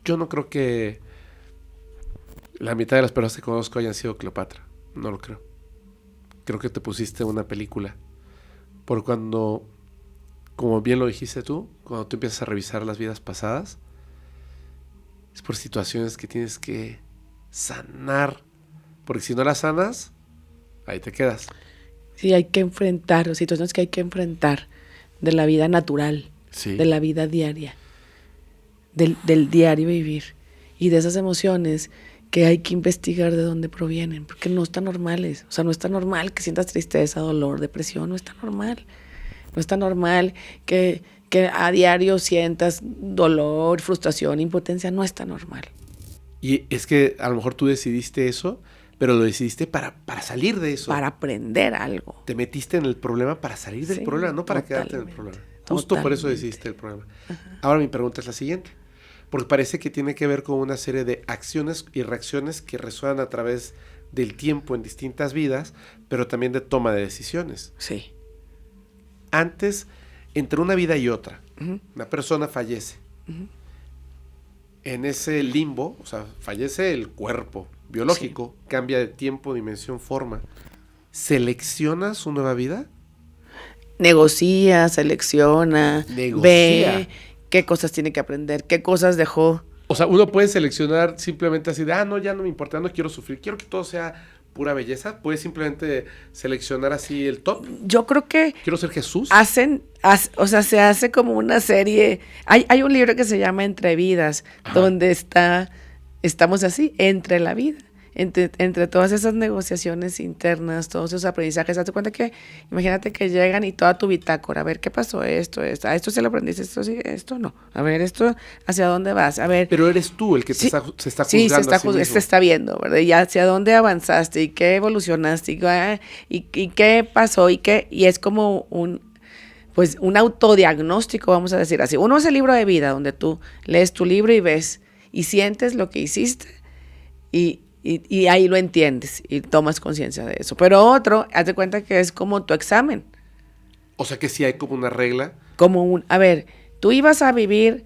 B: Yo no creo que la mitad de las personas que conozco hayan sido Cleopatra. No lo creo. Creo que te pusiste una película. Por cuando, como bien lo dijiste tú, cuando tú empiezas a revisar las vidas pasadas, es por situaciones que tienes que sanar. Porque si no las sanas, ahí te quedas.
C: Sí, hay que enfrentar, situaciones que hay que enfrentar de la vida natural,
B: Sí.
C: de la vida diaria, del diario vivir y de esas emociones que hay que investigar de dónde provienen, porque no están normales. O sea, no está normal que sientas tristeza, dolor, depresión, no está normal. No está normal que a diario sientas dolor, frustración, impotencia, no está normal.
B: Y es que a lo mejor tú decidiste eso, pero lo decidiste para salir de eso.
C: Para aprender algo.
B: Te metiste en el problema para salir del problema, no para quedarte en el problema. Justo por eso decidiste el problema. Ajá. Ahora mi pregunta es la siguiente, porque parece que tiene que ver con una serie de acciones y reacciones que resuenan a través del tiempo en distintas vidas, pero también de toma de decisiones.
C: Sí.
B: Antes, entre una vida y otra, una persona fallece. En ese limbo, o sea, fallece el cuerpo biológico, cambia de tiempo, dimensión, forma. ¿Selecciona su nueva vida?
C: Negocia, selecciona, ve qué cosas tiene que aprender, qué cosas dejó.
B: O sea, uno puede seleccionar simplemente así de, no, ya no me importa, no quiero sufrir, quiero que todo sea pura belleza. Puede simplemente seleccionar así el top.
C: Yo creo que...
B: Quiero ser Jesús.
C: O sea, se hace como una serie. Hay un libro que se llama Entre Vidas, donde estamos así, entre la vida. Entre todas esas negociaciones internas, todos esos aprendizajes, hazte cuenta que, imagínate que llegan y toda tu bitácora, a ver, ¿qué pasó? Esto se lo aprendiste, esto sí, esto no. A ver, esto, ¿hacia dónde vas? A ver.
B: Pero eres tú el que se está juzgando. Sí,
C: se está viendo, ¿verdad? Y hacia dónde avanzaste y qué evolucionaste y qué pasó y es como un autodiagnóstico, vamos a decir así. Uno es el libro de vida, donde tú lees tu libro y ves y sientes lo que hiciste y ahí lo entiendes y tomas conciencia de eso. Pero otro, haz de cuenta que es como tu examen.
B: O sea que sí hay como una regla.
C: A ver, tú ibas a vivir,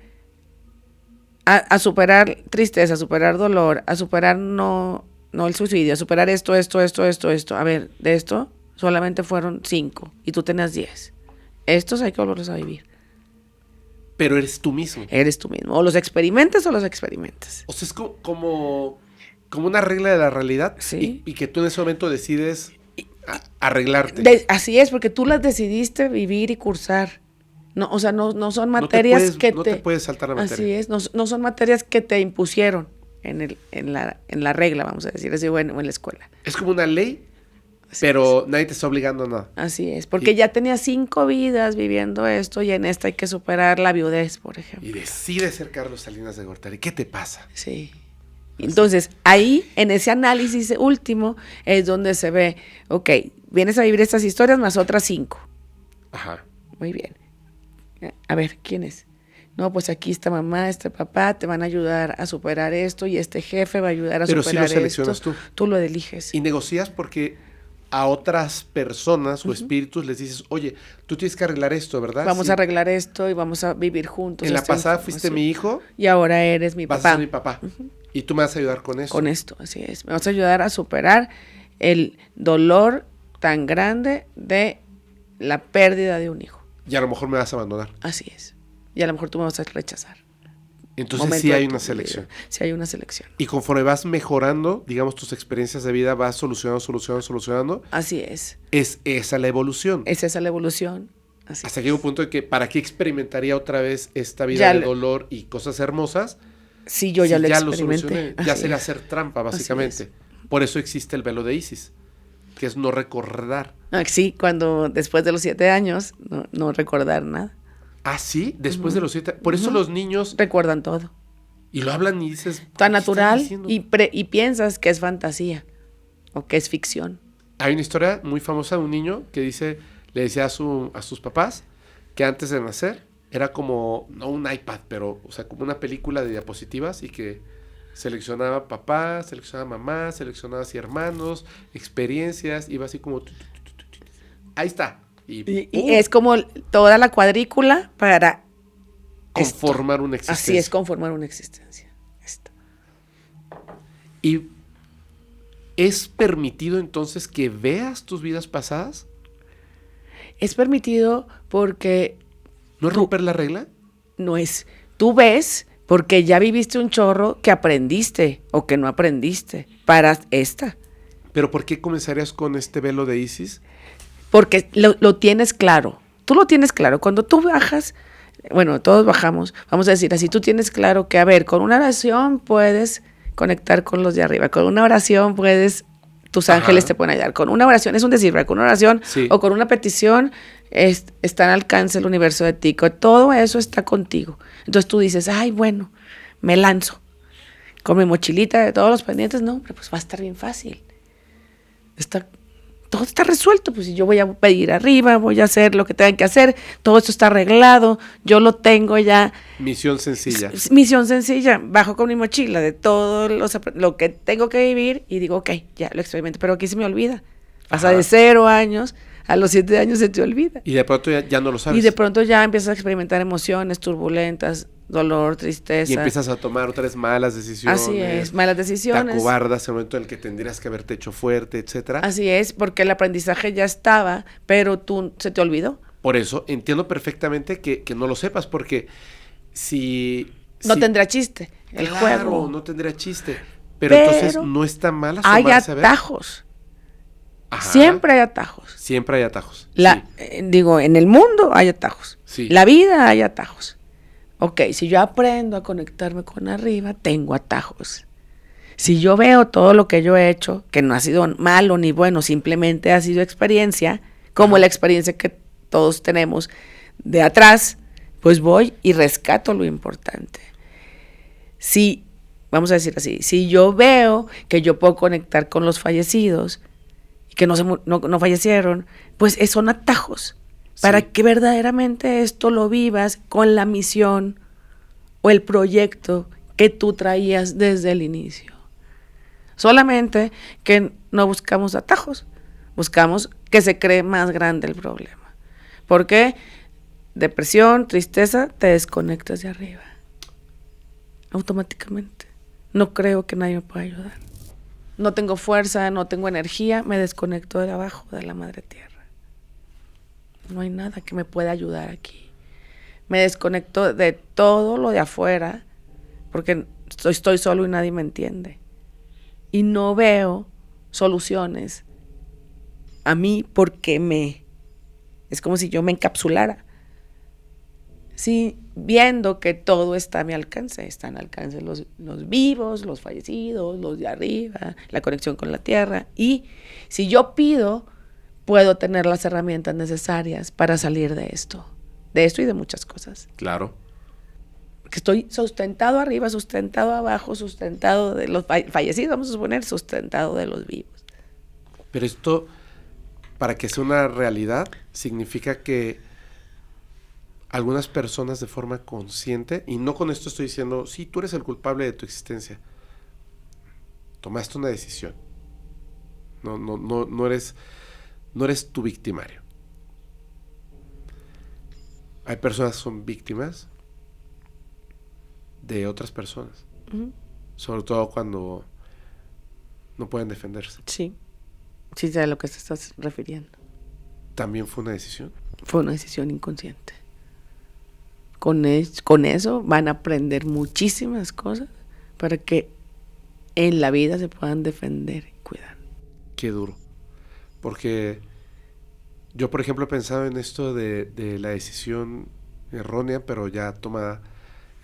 C: a superar tristeza, a superar dolor, a superar no el suicidio, a superar esto. A ver, de esto solamente fueron 5 y tú tenías 10. Estos hay que volverlos a vivir.
B: Pero eres tú mismo.
C: Eres tú mismo. O los experimentas. O
B: sea, es como una regla de la realidad.
C: Sí.
B: Y que tú en ese momento decides arreglarte.
C: Así es, porque tú las decidiste vivir y cursar. No, o sea, no son materias
B: no te puedes saltar la materia.
C: Así es, no son materias que te impusieron en la regla, vamos a decir así, o en la escuela.
B: Es como una ley, pero nadie te está obligando a nada.
C: Así es, porque ya tenías 5 vidas viviendo esto y en esta hay que superar la viudez, por ejemplo.
B: Y decides ser Carlos Salinas de Gortari. ¿Qué te pasa?
C: Sí. Entonces, ahí, en ese análisis último, es donde se ve, ok, vienes a vivir estas historias más otras 5.
B: Ajá.
C: Muy bien. A ver, ¿quién es? No, pues aquí esta mamá, este papá, te van a ayudar a superar esto y este jefe va a ayudar a superar esto. Pero sí lo seleccionas tú. Tú lo eliges.
B: Y negocias porque a otras personas o espíritus les dices, oye, tú tienes que arreglar esto, ¿verdad?
C: Vamos a arreglar esto y vamos a vivir juntos.
B: En la pasada fuiste mi hijo.
C: Y ahora eres mi papá.
B: Vas a ser mi papá. Y tú me vas a ayudar con eso.
C: Con esto, así es. Me vas a ayudar a superar el dolor tan grande de la pérdida de un hijo.
B: Y a lo mejor me vas a abandonar.
C: Así es. Y a lo mejor tú me vas a rechazar.
B: Entonces sí hay una selección.
C: Sí hay una selección.
B: Y conforme vas mejorando, digamos, tus experiencias de vida, vas solucionando.
C: Así es.
B: Es esa la evolución.
C: Es esa la evolución. Así
B: hasta que llega un punto de que, ¿para qué experimentaría otra vez esta vida de dolor y cosas hermosas?
C: Sí, yo ya lo experimenté.
B: Ya sería hacer trampa, básicamente. Por eso existe el velo de Isis, que es no recordar.
C: Sí, cuando después de los 7 años, no recordar nada.
B: ¿Ah, sí? Después de los 7. Por eso los niños
C: recuerdan todo.
B: Y lo hablan y dices...
C: Tan natural y piensas que es fantasía o que es ficción.
B: Hay una historia muy famosa de un niño que le decía a sus papás que antes de nacer era como, no un iPad, pero, o sea, como una película de diapositivas y que seleccionaba papá, seleccionaba mamá, seleccionaba así hermanos, experiencias, iba así como... Ahí está.
C: Y es como toda la cuadrícula para
B: conformar una existencia.
C: Así es, conformar una existencia. Esto.
B: ¿Y es permitido entonces que veas tus vidas pasadas?
C: Es permitido porque...
B: ¿No es romper la regla?
C: No es. Tú ves porque ya viviste un chorro que aprendiste o que no aprendiste para esta.
B: ¿Pero por qué comenzarías con este velo de Isis?
C: Porque lo tienes claro. Tú lo tienes claro. Cuando tú bajas, bueno, todos bajamos, vamos a decir así, tú tienes claro que, a ver, con una oración puedes conectar con los de arriba. Con una oración puedes, tus ángeles te pueden ayudar. Con una oración, es un decir, ¿verdad? Con una oración o con una petición está al alcance el universo de ti. Todo eso está contigo. Entonces tú dices, ay, bueno, me lanzo. Con mi mochilita de todos los pendientes, no, pero pues va a estar bien fácil. Todo está resuelto, pues si yo voy a pedir arriba, voy a hacer lo que tengan que hacer, todo esto está arreglado, yo lo tengo ya.
B: Misión sencilla.
C: Misión sencilla, bajo con mi mochila de todo lo que tengo que vivir y digo, ok, ya lo experimento, pero aquí se me olvida. Pasa de 0 años, a los 7 años se te olvida.
B: Y de pronto ya no lo sabes.
C: Y de pronto ya empiezas a experimentar emociones turbulentas, dolor, tristeza.
B: Y empiezas a tomar otras malas decisiones.
C: Así es, malas decisiones.
B: Te acobardas en el momento en el que tendrías que haberte hecho fuerte, etcétera.
C: Así es, porque el aprendizaje ya estaba, pero se te olvidó.
B: Por eso entiendo perfectamente que no lo sepas, porque
C: no tendrá chiste el juego.
B: No tendría chiste. Pero entonces no está mal asomarse
C: hay
B: a ver.
C: atajos. Siempre hay atajos.
B: Siempre hay atajos.
C: Digo, en el mundo hay atajos.
B: Sí.
C: La vida hay atajos. Ok, si yo aprendo a conectarme con arriba, tengo atajos. Si yo veo todo lo que yo he hecho, que no ha sido malo ni bueno, simplemente ha sido experiencia, como la experiencia que todos tenemos de atrás, pues voy y rescato lo importante. Si, vamos a decir así, si yo veo que yo puedo conectar con los fallecidos y que no fallecieron, pues son atajos. Para que verdaderamente esto lo vivas con la misión o el proyecto que tú traías desde el inicio. Solamente que no buscamos atajos, buscamos que se cree más grande el problema. Porque depresión, tristeza, te desconectas de arriba. Automáticamente. No creo que nadie me pueda ayudar. No tengo fuerza, no tengo energía, me desconecto de abajo, de la madre tierra. No hay nada que me pueda ayudar aquí. Me desconecto de todo lo de afuera porque estoy solo y nadie me entiende. Y no veo soluciones a mí porque es como si yo me encapsulara. Sí, viendo que todo está a mi alcance. Están al alcance los vivos, los fallecidos, los de arriba, la conexión con la tierra. Y si yo pido, puedo tener las herramientas necesarias para salir de esto y de muchas cosas.
B: Claro.
C: Porque estoy sustentado arriba, sustentado abajo, sustentado de los fallecidos, vamos a suponer, sustentado de los vivos.
B: Pero esto, para que sea una realidad, significa que algunas personas de forma consciente, y no con esto estoy diciendo, sí, tú eres el culpable de tu existencia, tomaste una decisión. No eres tu victimario. Hay personas que son víctimas de otras personas. Uh-huh. Sobre todo cuando no pueden defenderse.
C: Sí. Sí, sé a lo que te estás refiriendo.
B: ¿También fue una decisión?
C: Fue una decisión inconsciente. Con eso van a aprender muchísimas cosas para que en la vida se puedan defender y cuidar.
B: Qué duro. Porque yo, por ejemplo, he pensado en esto de la decisión errónea, pero ya tomada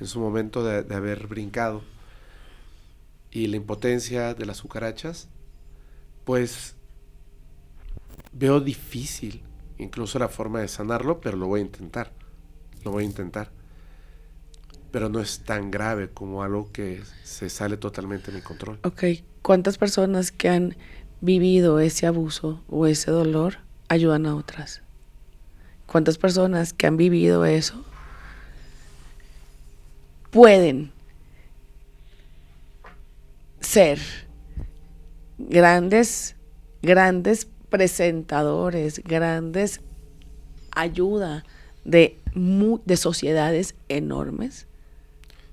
B: en su momento de haber brincado, y la impotencia de las cucarachas, pues veo difícil incluso la forma de sanarlo, pero lo voy a intentar. Pero no es tan grave como algo que se sale totalmente de mi control.
C: Ok, ¿cuántas personas que han vivido ese abuso o ese dolor ayudan a otras? ¿Cuántas personas que han vivido eso pueden ser grandes presentadores, grandes ayuda de sociedades enormes?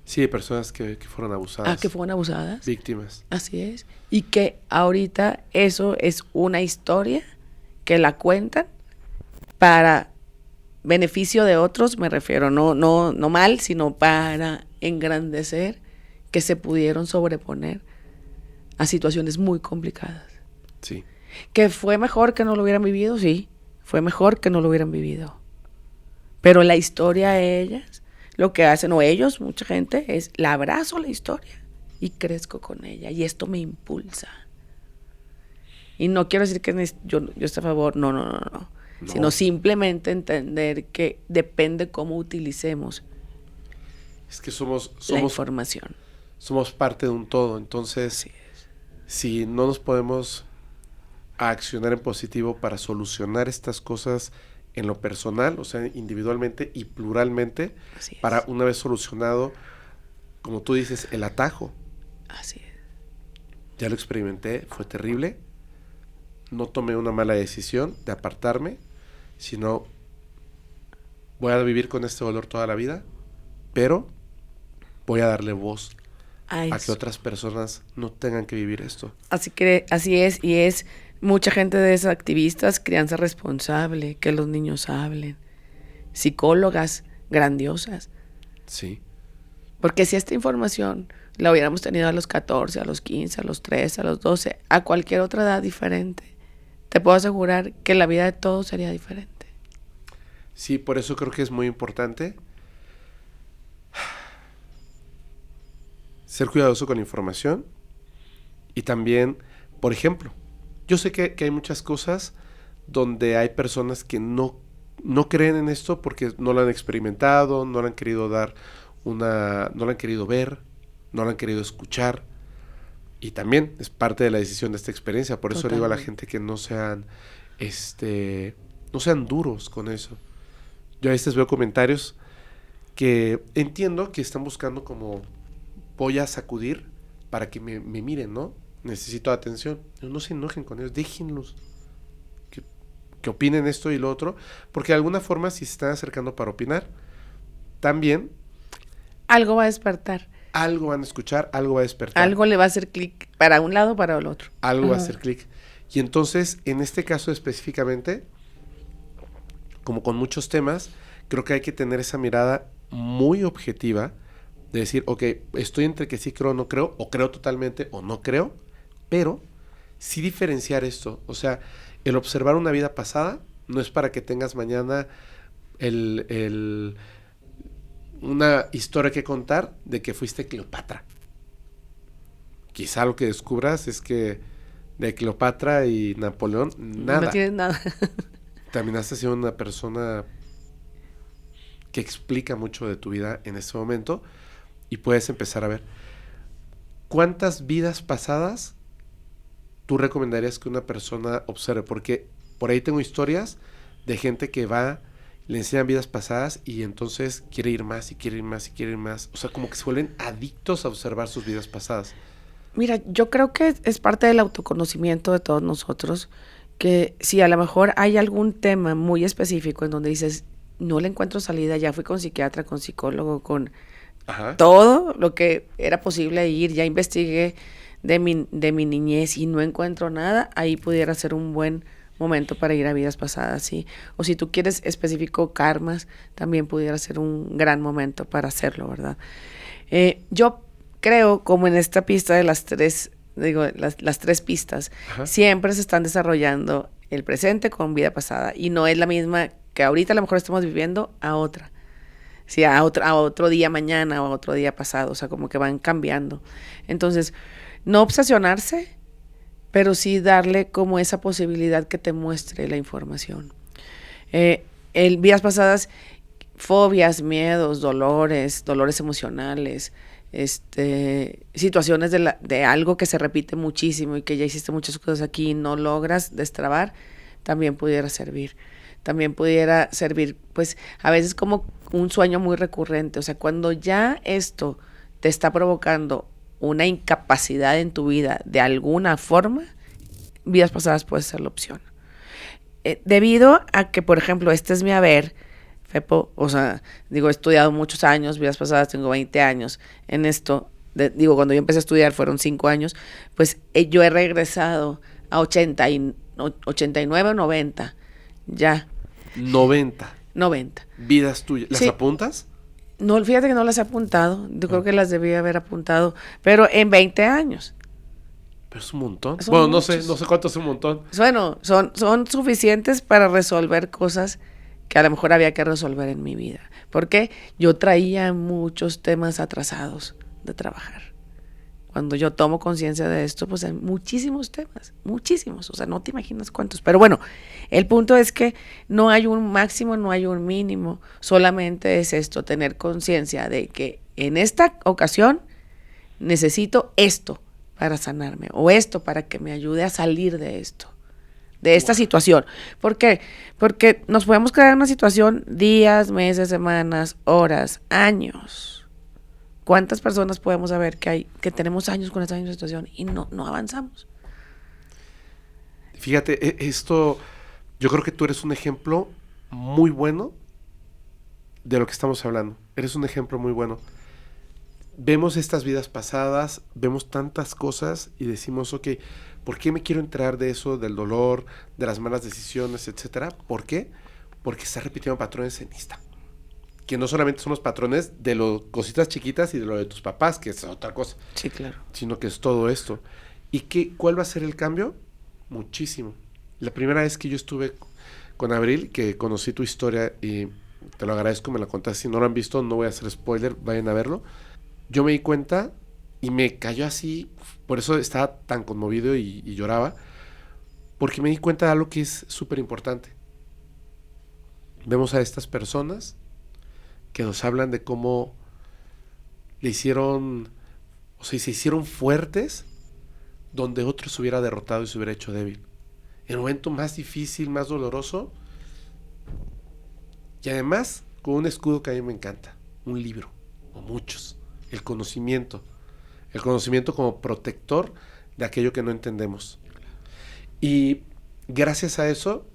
B: Sí, de personas que fueron abusadas.
C: Que fueron abusadas.
B: Víctimas.
C: Así es. Y que ahorita eso es una historia que la cuentan para beneficio de otros, me refiero, no mal, sino para engrandecer que se pudieron sobreponer a situaciones muy complicadas.
B: Sí.
C: ¿Que fue mejor que no lo hubieran vivido? Sí, fue mejor que no lo hubieran vivido. Pero la historia, ellas, lo que hacen, o ellos, mucha gente, es la abrazo la historia y crezco con ella y esto me impulsa. Y no quiero decir que yo estoy a favor, no. Sino simplemente entender que depende cómo utilicemos
B: Es que somos
C: la información.
B: Somos parte de un todo, entonces si no nos podemos accionar en positivo para solucionar estas cosas en lo personal, o sea, individualmente y pluralmente, para una vez solucionado, como tú dices, el atajo.
C: Así es.
B: Ya lo experimenté, fue terrible. No tomé una mala decisión de apartarme, sino voy a vivir con este dolor toda la vida, pero voy a darle voz a que otras personas no tengan que vivir esto.
C: Así es, y es mucha gente de esas activistas, crianza responsable, que los niños hablen, psicólogas grandiosas.
B: Sí.
C: Porque si esta información la hubiéramos tenido a los 14, a los 15, a los 13, a los 12, a cualquier otra edad diferente, te puedo asegurar que la vida de todos sería diferente.
B: Sí, por eso creo que es muy importante ser cuidadoso con la información y también, por ejemplo, yo sé que hay muchas cosas donde hay personas que no creen en esto porque no lo han experimentado, no lo han querido no lo han querido ver, no lo han querido escuchar. Y también es parte de la decisión de esta experiencia. Por eso digo a la gente que no sean duros con eso. Yo a veces veo comentarios que entiendo que están buscando como voy a sacudir para que me miren, ¿no? Necesito atención. No se enojen con ellos, déjenlos que opinen esto y lo otro, porque de alguna forma si se están acercando para opinar, también
C: algo va a despertar.
B: Algo van a escuchar, algo va a despertar.
C: Algo le va a hacer clic para un lado o para el otro.
B: Algo va a hacer clic. Y entonces, en este caso específicamente, como con muchos temas, creo que hay que tener esa mirada muy objetiva de decir, ok, estoy entre que sí creo o no creo, o creo totalmente o no creo, pero sí diferenciar esto. O sea, el observar una vida pasada no es para que tengas mañana una historia que contar de que fuiste Cleopatra. Quizá lo que descubras es que de Cleopatra y Napoleón, nada.
C: No tienes nada.
B: Terminaste siendo una persona que explica mucho de tu vida en este momento y puedes empezar a ver cuántas vidas pasadas tú recomendarías que una persona observe, porque por ahí tengo historias de gente que va, le enseñan vidas pasadas y entonces quiere ir más y quiere ir más y quiere ir más. O sea, como que se vuelven adictos a observar sus vidas pasadas.
C: Mira, yo creo que es parte del autoconocimiento de todos nosotros, que si a lo mejor hay algún tema muy específico en donde dices, no le encuentro salida, ya fui con psiquiatra, con psicólogo, con todo lo que era posible ir, ya investigué de mi niñez y no encuentro nada, ahí pudiera ser un buen momento para ir a vidas pasadas, ¿sí? O si tú quieres específico karmas, también pudiera ser un gran momento para hacerlo, ¿verdad? Yo creo, como en esta pista de las tres pistas, siempre se están desarrollando el presente con vida pasada y no es la misma que ahorita a lo mejor estamos viviendo a otra. Sí, a otro día mañana o a otro día pasado, o sea, como que van cambiando. Entonces, no obsesionarse, pero sí darle como esa posibilidad que te muestre la información. Vidas pasadas, fobias, miedos, dolores emocionales, situaciones de algo que se repite muchísimo y que ya hiciste muchas cosas aquí y no logras destrabar, también pudiera servir. También pudiera servir, pues, a veces como un sueño muy recurrente. O sea, cuando ya esto te está provocando una incapacidad en tu vida de alguna forma, vidas pasadas puede ser la opción. Debido a que, por ejemplo, este es mi haber, Fepo, o sea, he estudiado muchos años, vidas pasadas, tengo 20 años en esto. Cuando yo empecé a estudiar fueron 5 años, pues yo he regresado a 89 o 90, ya.
B: 90 vidas tuyas. ¿Las apuntas?
C: No, fíjate que no las he apuntado. Yo creo que las debí haber apuntado, pero en 20 años.
B: Pero es un montón.
C: Bueno,
B: no sé cuánto es un montón.
C: Bueno, son suficientes para resolver cosas que a lo mejor había que resolver en mi vida. Porque yo traía muchos temas atrasados de trabajar. cuando yo tomo conciencia de esto, pues hay muchísimos temas, muchísimos, o sea, no te imaginas cuántos. Pero bueno, el punto es que no hay un máximo, no hay un mínimo, solamente es esto, tener conciencia de que en esta ocasión necesito esto para sanarme, o esto para que me ayude a salir de esto, de esta situación. ¿Por qué? Porque nos podemos quedar en una situación días, meses, semanas, horas, años. ¿Cuántas personas podemos saber que tenemos años con esta misma situación y no avanzamos?
B: Fíjate, esto, yo creo que tú eres un ejemplo muy bueno de lo que estamos hablando. Eres un ejemplo muy bueno. Vemos estas vidas pasadas, vemos tantas cosas y decimos, ok, ¿por qué me quiero enterar de eso, del dolor, de las malas decisiones, etcétera? ¿Por qué? Porque está repitiendo patrones en esta. Que no solamente son los patrones de las cositas chiquitas y de lo de tus papás, que es otra cosa.
C: Sí, claro.
B: Sino que es todo esto. ¿Y cuál va a ser el cambio? Muchísimo. La primera vez que yo estuve con Abril, que conocí tu historia y te lo agradezco, me la contaste. Si no lo han visto, no voy a hacer spoiler, vayan a verlo. Yo me di cuenta y me cayó así, por eso estaba tan conmovido y lloraba, porque me di cuenta de algo que es súper importante. Vemos a estas personas que nos hablan de cómo le hicieron, o sea, se hicieron fuertes donde otro se hubiera derrotado y se hubiera hecho débil. En el momento más difícil, más doloroso, y además con un escudo que a mí me encanta, un libro, o muchos, el conocimiento como protector de aquello que no entendemos. Y gracias a eso,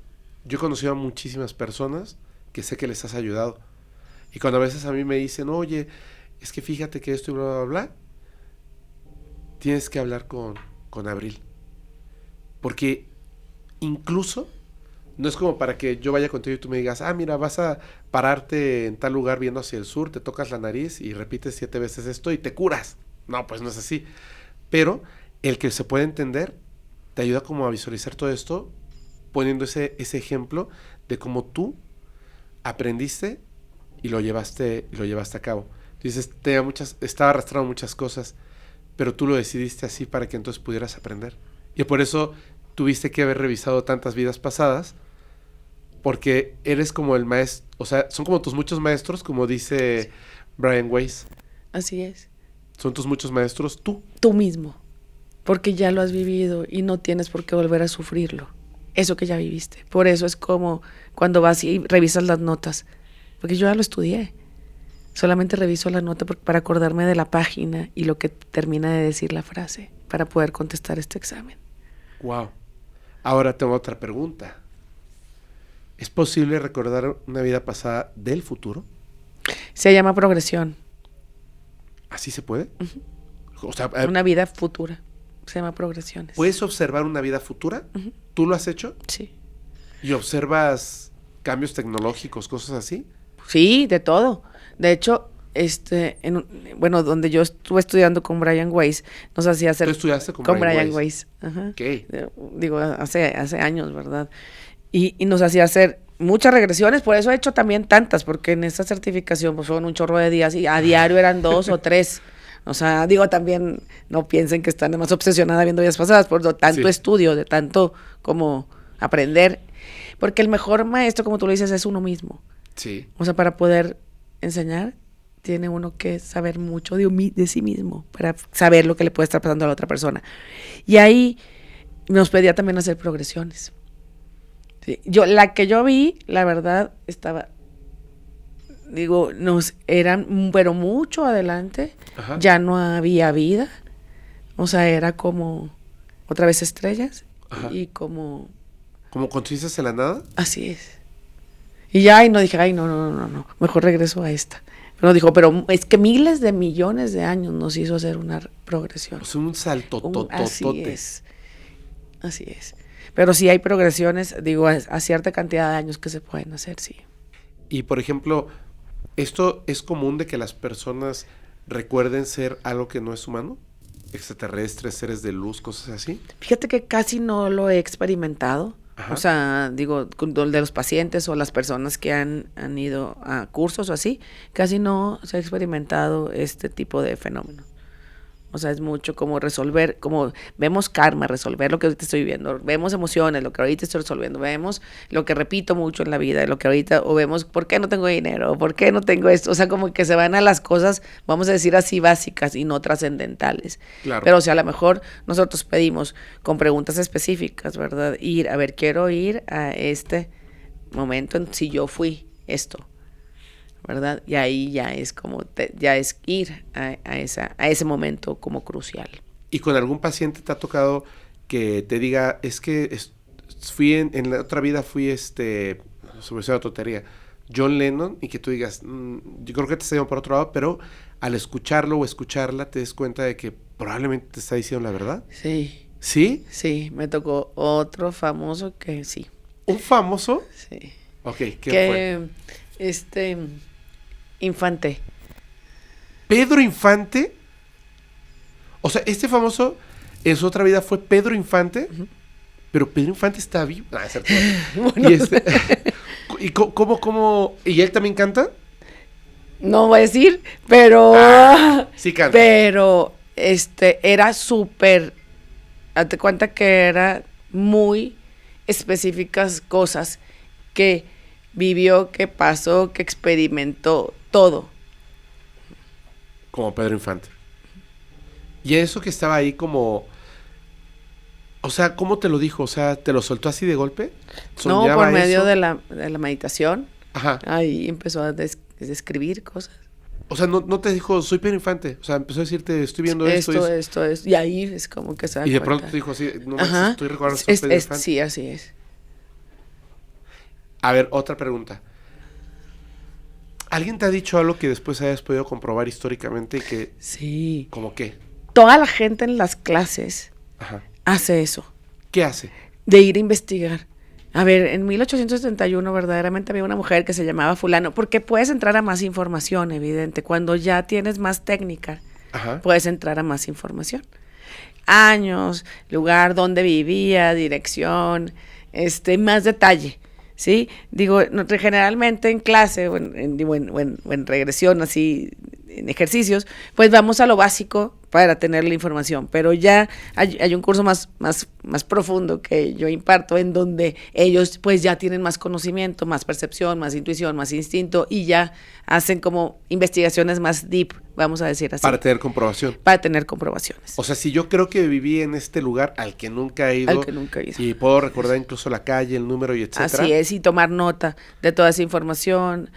B: yo he conocido a muchísimas personas que sé que les has ayudado. Y cuando a veces a mí me dicen, oye, es que fíjate que esto y bla, bla, bla, tienes que hablar con Abril. Porque incluso no es como para que yo vaya contigo y tú me digas, mira, vas a pararte en tal lugar viendo hacia el sur, te tocas la nariz y repites 7 veces esto y te curas. No, pues no es así. Pero el que se puede entender te ayuda como a visualizar todo esto poniendo ese ejemplo de cómo tú aprendiste y lo llevaste a cabo. Dices, estaba arrastrando muchas cosas, pero tú lo decidiste así para que entonces pudieras aprender. Y por eso tuviste que haber revisado tantas vidas pasadas, porque eres como el maestro, o sea, son como tus muchos maestros, como dice Brian Weiss.
C: Así es.
B: Son tus muchos maestros, tú.
C: Tú mismo, porque ya lo has vivido y no tienes por qué volver a sufrirlo. Eso que ya viviste. Por eso es como cuando vas y revisas las notas. Porque yo ya lo estudié. Solamente reviso la nota para acordarme de la página y lo que termina de decir la frase para poder contestar este examen.
B: Wow. Ahora tengo otra pregunta. ¿Es posible recordar una vida pasada del futuro?
C: Se llama progresión.
B: ¿Así se puede?
C: Uh-huh.
B: O sea,
C: una vida futura. Se llama progresiones.
B: ¿Puedes observar una vida futura? Uh-huh. ¿Tú lo has hecho?
C: Sí.
B: ¿Y observas cambios tecnológicos, cosas así?
C: Sí, de todo. De hecho, donde yo estuve estudiando con Brian Weiss, nos hacía hacer...
B: ¿Tú estudiaste con
C: Brian Weiss? Ajá.
B: ¿Qué?
C: Digo, hace años, ¿verdad? Y nos hacía hacer muchas regresiones, por eso he hecho también tantas, porque en esta certificación pues fueron un chorro de días y a diario eran 2 o 3. O sea, digo, también no piensen que están más obsesionada viendo vidas pasadas, por tanto estudio, de tanto como aprender. Porque el mejor maestro, como tú lo dices, es uno mismo.
B: Sí.
C: O sea, para poder enseñar, tiene uno que saber mucho de sí mismo, para saber lo que le puede estar pasando a la otra persona. Y ahí nos pedía también hacer progresiones. Sí. La que yo vi, la verdad, estaba... eran, pero mucho adelante. Ajá. Ya no había vida. O sea, era como otra vez estrellas. Ajá. Y como...
B: ¿Como conciencias en la nada?
C: Así es. Y ya, no dije, no, mejor regreso a esta. Pero dijo, pero es que miles de millones de años nos hizo hacer una progresión.
B: Es un salto
C: Así es. Pero sí hay progresiones, digo, a cierta cantidad de años que se pueden hacer, sí.
B: Y, por ejemplo, ¿esto es común de que las personas recuerden ser algo que no es humano? Extraterrestres, seres de luz, cosas así.
C: Fíjate que casi no lo he experimentado. Ajá. O sea, digo, de los pacientes o las personas que han ido a cursos o así, casi no se ha experimentado este tipo de fenómeno. O sea, es mucho como resolver, como vemos karma, resolver lo que ahorita estoy viviendo, vemos emociones, lo que ahorita estoy resolviendo, vemos lo que repito mucho en la vida, lo que ahorita, o vemos por qué no tengo dinero, por qué no tengo esto. O sea, como que se van a las cosas, vamos a decir así, básicas y no trascendentales.
B: Claro.
C: Pero, o sea, a lo mejor nosotros pedimos con preguntas específicas, ¿verdad? Ir, a ver, quiero ir a este momento en si yo fui esto, ¿verdad? Y ahí ya es como, ya es ir a ese momento como crucial.
B: ¿Y con algún paciente te ha tocado que te diga, es que fui en la otra vida fui sobre esa tontería, John Lennon, y que tú digas, yo creo que te está yendo por otro lado, pero al escucharlo o escucharla te des cuenta de que probablemente te está diciendo la verdad?
C: Sí.
B: ¿Sí?
C: Sí, me tocó otro famoso que sí.
B: ¿Un famoso?
C: Sí.
B: Ok, ¿qué fue?
C: Infante.
B: ¿Pedro Infante? O sea, este famoso en su otra vida fue Pedro Infante, pero Pedro Infante está vivo. Ah, es cierto.
C: Bueno,
B: ¿Y cómo? ¿Y él también canta?
C: no voy a decir, pero...
B: Sí canta.
C: Pero, era súper... Hazte cuenta que era muy específicas cosas que vivió, que pasó, que experimentó, todo.
B: Como Pedro Infante. Y eso que estaba ahí como... O sea, ¿cómo te lo dijo? O sea, ¿te lo soltó así de golpe?
C: No, por
B: ¿Soñaba
C: medio
B: eso?
C: de la meditación.
B: Ajá.
C: Ahí empezó a describir cosas.
B: O sea, no te dijo, soy Pedro Infante. O sea, empezó a decirte, estoy viendo esto.
C: Y ahí es como que se da
B: Y de
C: cuenta.
B: pronto te dijo así, no
C: Ajá.
B: manches, estoy recordando que soy Pedro Infante.
C: Sí, así es.
B: A ver, otra pregunta. ¿Alguien te ha dicho algo que después hayas podido comprobar históricamente y que...
C: Sí.
B: ¿Cómo qué?
C: Toda la gente en las clases
B: Ajá.
C: hace eso,
B: ¿Qué hace?
C: de ir a investigar. A ver, en 1871 verdaderamente había una mujer que se llamaba fulano, porque puedes entrar a más información, evidente. Cuando ya tienes más técnica,
B: Ajá.
C: puedes entrar a más información. Años, lugar donde vivía, dirección, más detalle, ¿sí? Digo, generalmente en clase o en regresión, así, en ejercicios, pues vamos a lo básico para tener la información, pero ya hay un curso más profundo que yo imparto en donde ellos pues ya tienen más conocimiento, más percepción, más intuición, más instinto y ya hacen como investigaciones más deep, vamos a decir así.
B: Para tener comprobación.
C: Para tener comprobaciones.
B: O sea, si yo creo que viví en este lugar al que nunca he ido.
C: Al que nunca he ido.
B: Y puedo recordar incluso la calle, el número y etcétera.
C: Así es, y tomar nota de toda esa información,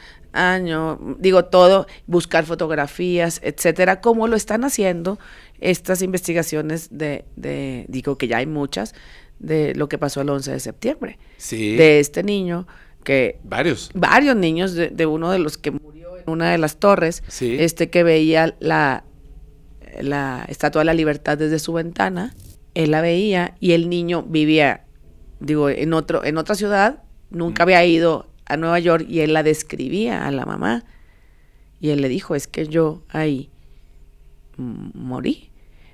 C: todo, buscar fotografías, etcétera, como lo están haciendo estas investigaciones digo que ya hay muchas, de lo que pasó el 11 de septiembre.
B: Sí.
C: De este niño que...
B: Varios
C: niños, de uno de los que murió en una de las torres,
B: Sí.
C: Que veía la Estatua de la Libertad desde su ventana, él la veía y el niño vivía, en otra ciudad, nunca había ido a Nueva York y él la describía a la mamá y él le dijo, es que yo ahí morí.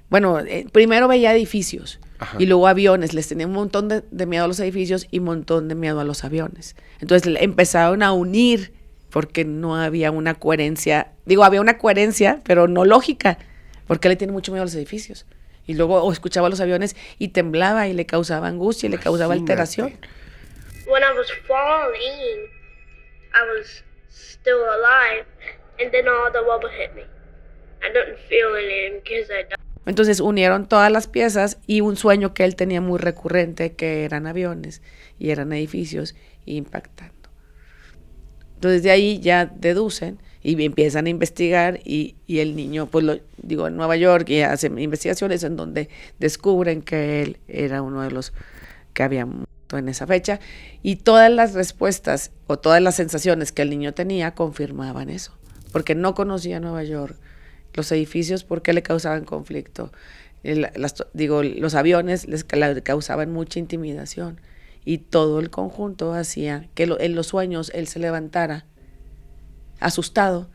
C: Bueno, primero veía edificios.
B: Ajá.
C: Y luego aviones, les tenía un montón de miedo a los edificios y un montón de miedo a los aviones. Entonces empezaron a unir porque no había una coherencia, había una coherencia, pero no lógica, porque él le tiene mucho miedo a los edificios. Y luego escuchaba los aviones y temblaba y le causaba angustia y le causaba alteración.
A: When I was falling, I was still alive, and then all the rubble hit me. I didn't feel anything because I died.
C: Entonces unieron todas las piezas y un sueño que él tenía muy recurrente, que eran aviones y eran edificios impactando. Entonces de ahí ya deducen y empiezan a investigar y el niño, pues en Nueva York, y hacen investigaciones en donde descubren que él era uno de los que había muerto en esa fecha y todas las respuestas o todas las sensaciones que el niño tenía confirmaban eso, porque no conocía Nueva York. Los edificios, ¿por qué le causaban conflicto? Los aviones le causaban mucha intimidación y todo el conjunto hacía que en los sueños él se levantara asustado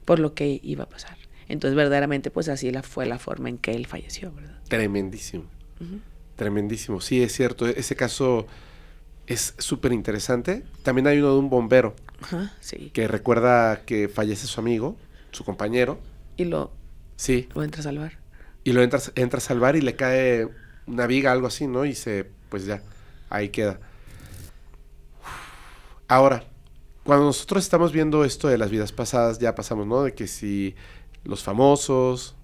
C: por lo que iba a pasar. Entonces, verdaderamente, pues así fue la forma en que él falleció, ¿verdad?
B: Tremendísimo.
C: Uh-huh.
B: Tremendísimo. Sí, es cierto. Ese caso es súper interesante. También hay uno de un bombero
C: Ajá, sí.
B: que recuerda que fallece su amigo, su compañero.
C: Y lo
B: Sí.
C: entra a salvar.
B: y lo entra a salvar y le cae una viga, algo así, ¿no? Y pues ya, ahí queda. Ahora, cuando nosotros estamos viendo esto de las vidas pasadas, ya pasamos, ¿no? De que si los famosos,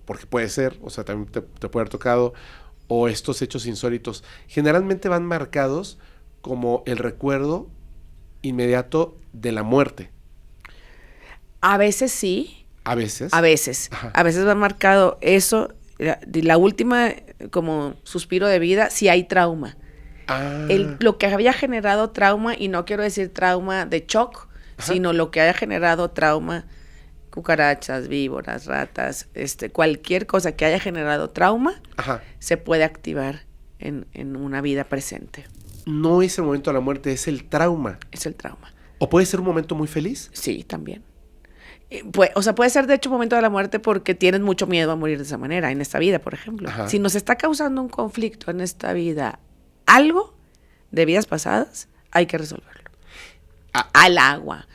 B: porque puede ser, o sea, también te puede haber tocado, o estos hechos insólitos, generalmente van marcados como el recuerdo inmediato de la muerte.
C: A veces sí.
B: A veces.
C: A veces.
B: Ajá.
C: A veces va marcado eso. La última, como suspiro de vida, si hay trauma. Lo que había generado trauma, y no quiero decir trauma de shock,
B: Ajá.
C: sino lo que haya generado trauma, cucarachas, víboras, ratas, cualquier cosa que haya generado trauma,
B: Ajá.
C: se puede activar en una vida presente.
B: No es el momento de la muerte, es el trauma.
C: Es el trauma.
B: ¿O puede ser un momento muy feliz?
C: Sí, también. Puede ser de hecho momento de la muerte porque tienes mucho miedo a morir de esa manera, en esta vida, por ejemplo.
B: Ajá.
C: Si nos está causando un conflicto en esta vida, algo de vidas pasadas, hay que resolverlo. Al agua.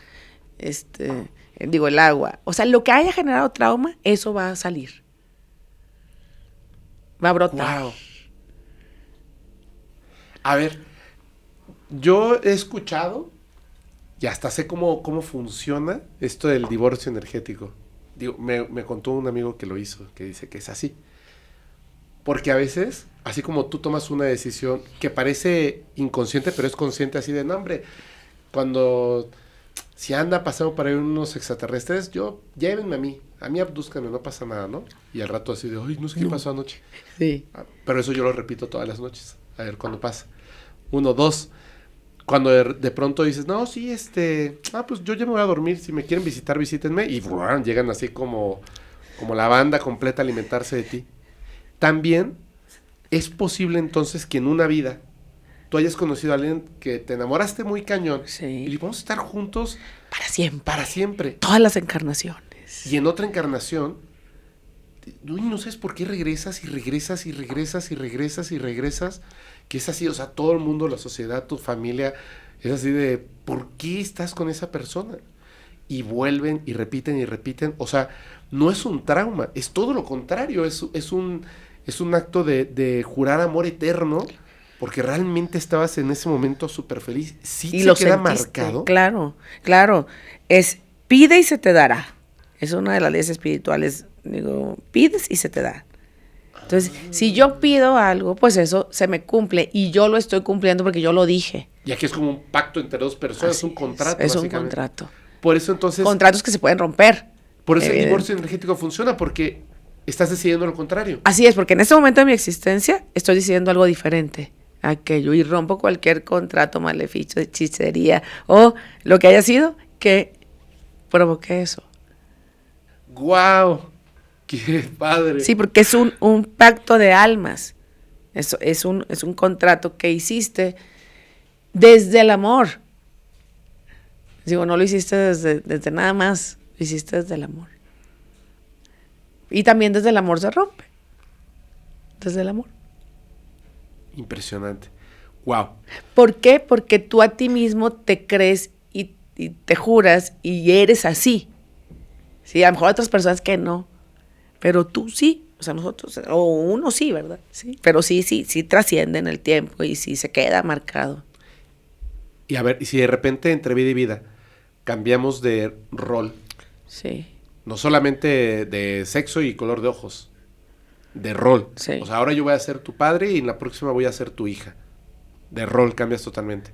C: El agua. O sea, lo que haya generado trauma, eso va a salir. Va a brotar.
B: Wow. A ver, yo he escuchado y hasta sé cómo funciona esto del divorcio energético. Digo, me contó un amigo que lo hizo, que dice que es así. Porque a veces, así como tú tomas una decisión que parece inconsciente, pero es consciente así de, no, hombre, si anda pasando para ir unos extraterrestres, llévenme a mí abdúzcanme, no pasa nada, ¿no? Y al rato así de, ay, no sé qué pasó anoche.
C: Sí.
B: Pero eso yo lo repito todas las noches, a ver cuándo pasa. 1, 2, cuando de pronto dices, no, sí, pues yo ya me voy a dormir, si me quieren visitar, visítenme, y llegan así como la banda completa a alimentarse de ti. También es posible entonces que en una vida tú hayas conocido a alguien que te enamoraste muy cañón,
C: Sí.
B: y vamos a estar juntos
C: Para siempre.
B: para siempre.
C: Todas las encarnaciones.
B: Y en otra encarnación, no sabes por qué regresas y regresas y regresas y regresas y regresas, que es así, o sea, todo el mundo, la sociedad, tu familia, es así de, ¿por qué estás con esa persona? Y vuelven y repiten, o sea, no es un trauma, es todo lo contrario, es un acto de jurar amor eterno, porque realmente estabas en ese momento súper feliz, sí
C: Y
B: se
C: lo
B: queda
C: sentiste.
B: marcado.
C: Claro. Es pide y se te dará. Es una de las leyes espirituales. Digo, pides y se te da. Entonces, si yo pido algo, pues eso se me cumple y yo lo estoy cumpliendo porque yo lo dije.
B: Y aquí es como un pacto entre dos personas,
C: Así
B: es un contrato.
C: Es un
B: básicamente.
C: contrato.
B: Por eso entonces,
C: Contratos que se pueden romper.
B: por eso el
C: Evidente.
B: divorcio energético funciona, porque estás decidiendo lo contrario.
C: Así es, porque en este momento de mi existencia estoy decidiendo algo diferente a aquello y rompo cualquier contrato, maleficio, hechicería o lo que haya sido que provoque eso.
B: ¡Guau! ¡Qué padre!
C: Sí, porque es un pacto de almas. Eso es un contrato que hiciste desde el amor. Digo, no lo hiciste desde nada más, lo hiciste desde el amor. Y también desde el amor se rompe. Desde el amor.
B: Impresionante. ¡Wow!
C: ¿Por qué? Porque tú a ti mismo te crees y te juras y eres así. Sí, a lo mejor otras personas que no, pero tú sí, o sea, nosotros, o uno sí, ¿verdad? Sí, pero sí trasciende en el tiempo y sí se queda marcado.
B: Y a ver, y si de repente entre vida y vida cambiamos de rol,
C: Sí,
B: no solamente de sexo y color de ojos, de rol.
C: Sí.
B: O sea, ahora yo voy a ser tu padre y en la próxima voy a ser tu hija. De rol cambias totalmente.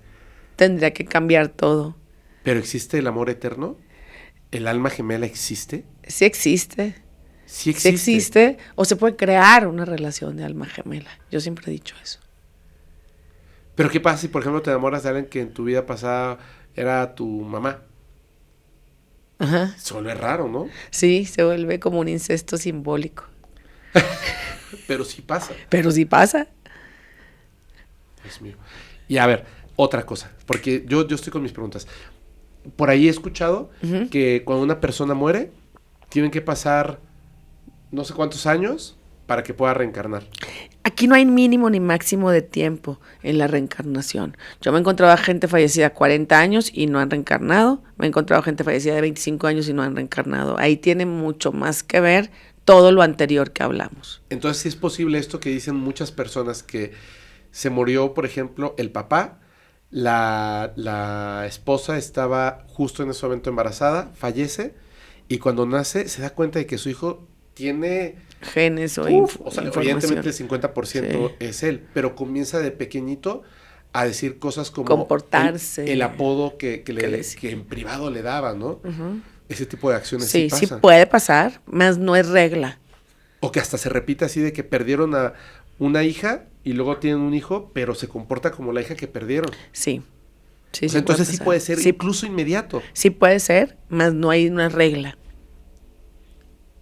C: tendría que cambiar todo.
B: ¿Pero existe el amor eterno? ¿El alma gemela existe?
C: Sí existe,
B: Sí
C: sí existe, o se puede crear una relación de alma gemela. Yo siempre he dicho eso.
B: Pero ¿qué pasa si, por ejemplo, te enamoras de alguien que en tu vida pasada era tu mamá?
C: Ajá.
B: Se vuelve raro, ¿no?
C: Sí, se vuelve como un incesto simbólico.
B: Pero sí pasa.
C: Pero sí pasa.
B: Dios mío. Y a ver, otra cosa, porque yo estoy con mis preguntas. Por ahí he escuchado que cuando una persona muere, tienen que pasar no sé cuántos años para que pueda reencarnar.
C: Aquí no hay mínimo ni máximo de tiempo en la reencarnación. Yo me he encontrado a gente fallecida a 40 años y no han reencarnado. Me he encontrado a gente fallecida de 25 años y no han reencarnado. Ahí tiene mucho más que ver todo lo anterior que hablamos.
B: Entonces, sí es posible esto que dicen muchas personas, que se murió, por ejemplo, el papá, la esposa estaba justo en ese momento embarazada, fallece, y cuando nace se da cuenta de que su hijo tiene...
C: Genes o
B: o sea,
C: información.
B: evidentemente el 50%
C: Sí.
B: es él, pero comienza de pequeñito a decir cosas como...
C: Comportarse.
B: El apodo que
C: decía.
B: en privado le daban, ¿no?
C: Ujú.
B: Ese tipo de acciones
C: Sí,
B: sí
C: sí
B: pasan.
C: puede pasar, más no es regla.
B: O que hasta se repite así de que perdieron a una hija y luego tienen un hijo, pero se comporta como la hija que perdieron.
C: Sí. Sí,
B: O sea, entonces sí
C: pasar.
B: puede ser
C: Sí,
B: incluso inmediato.
C: sí puede ser, más no hay una regla.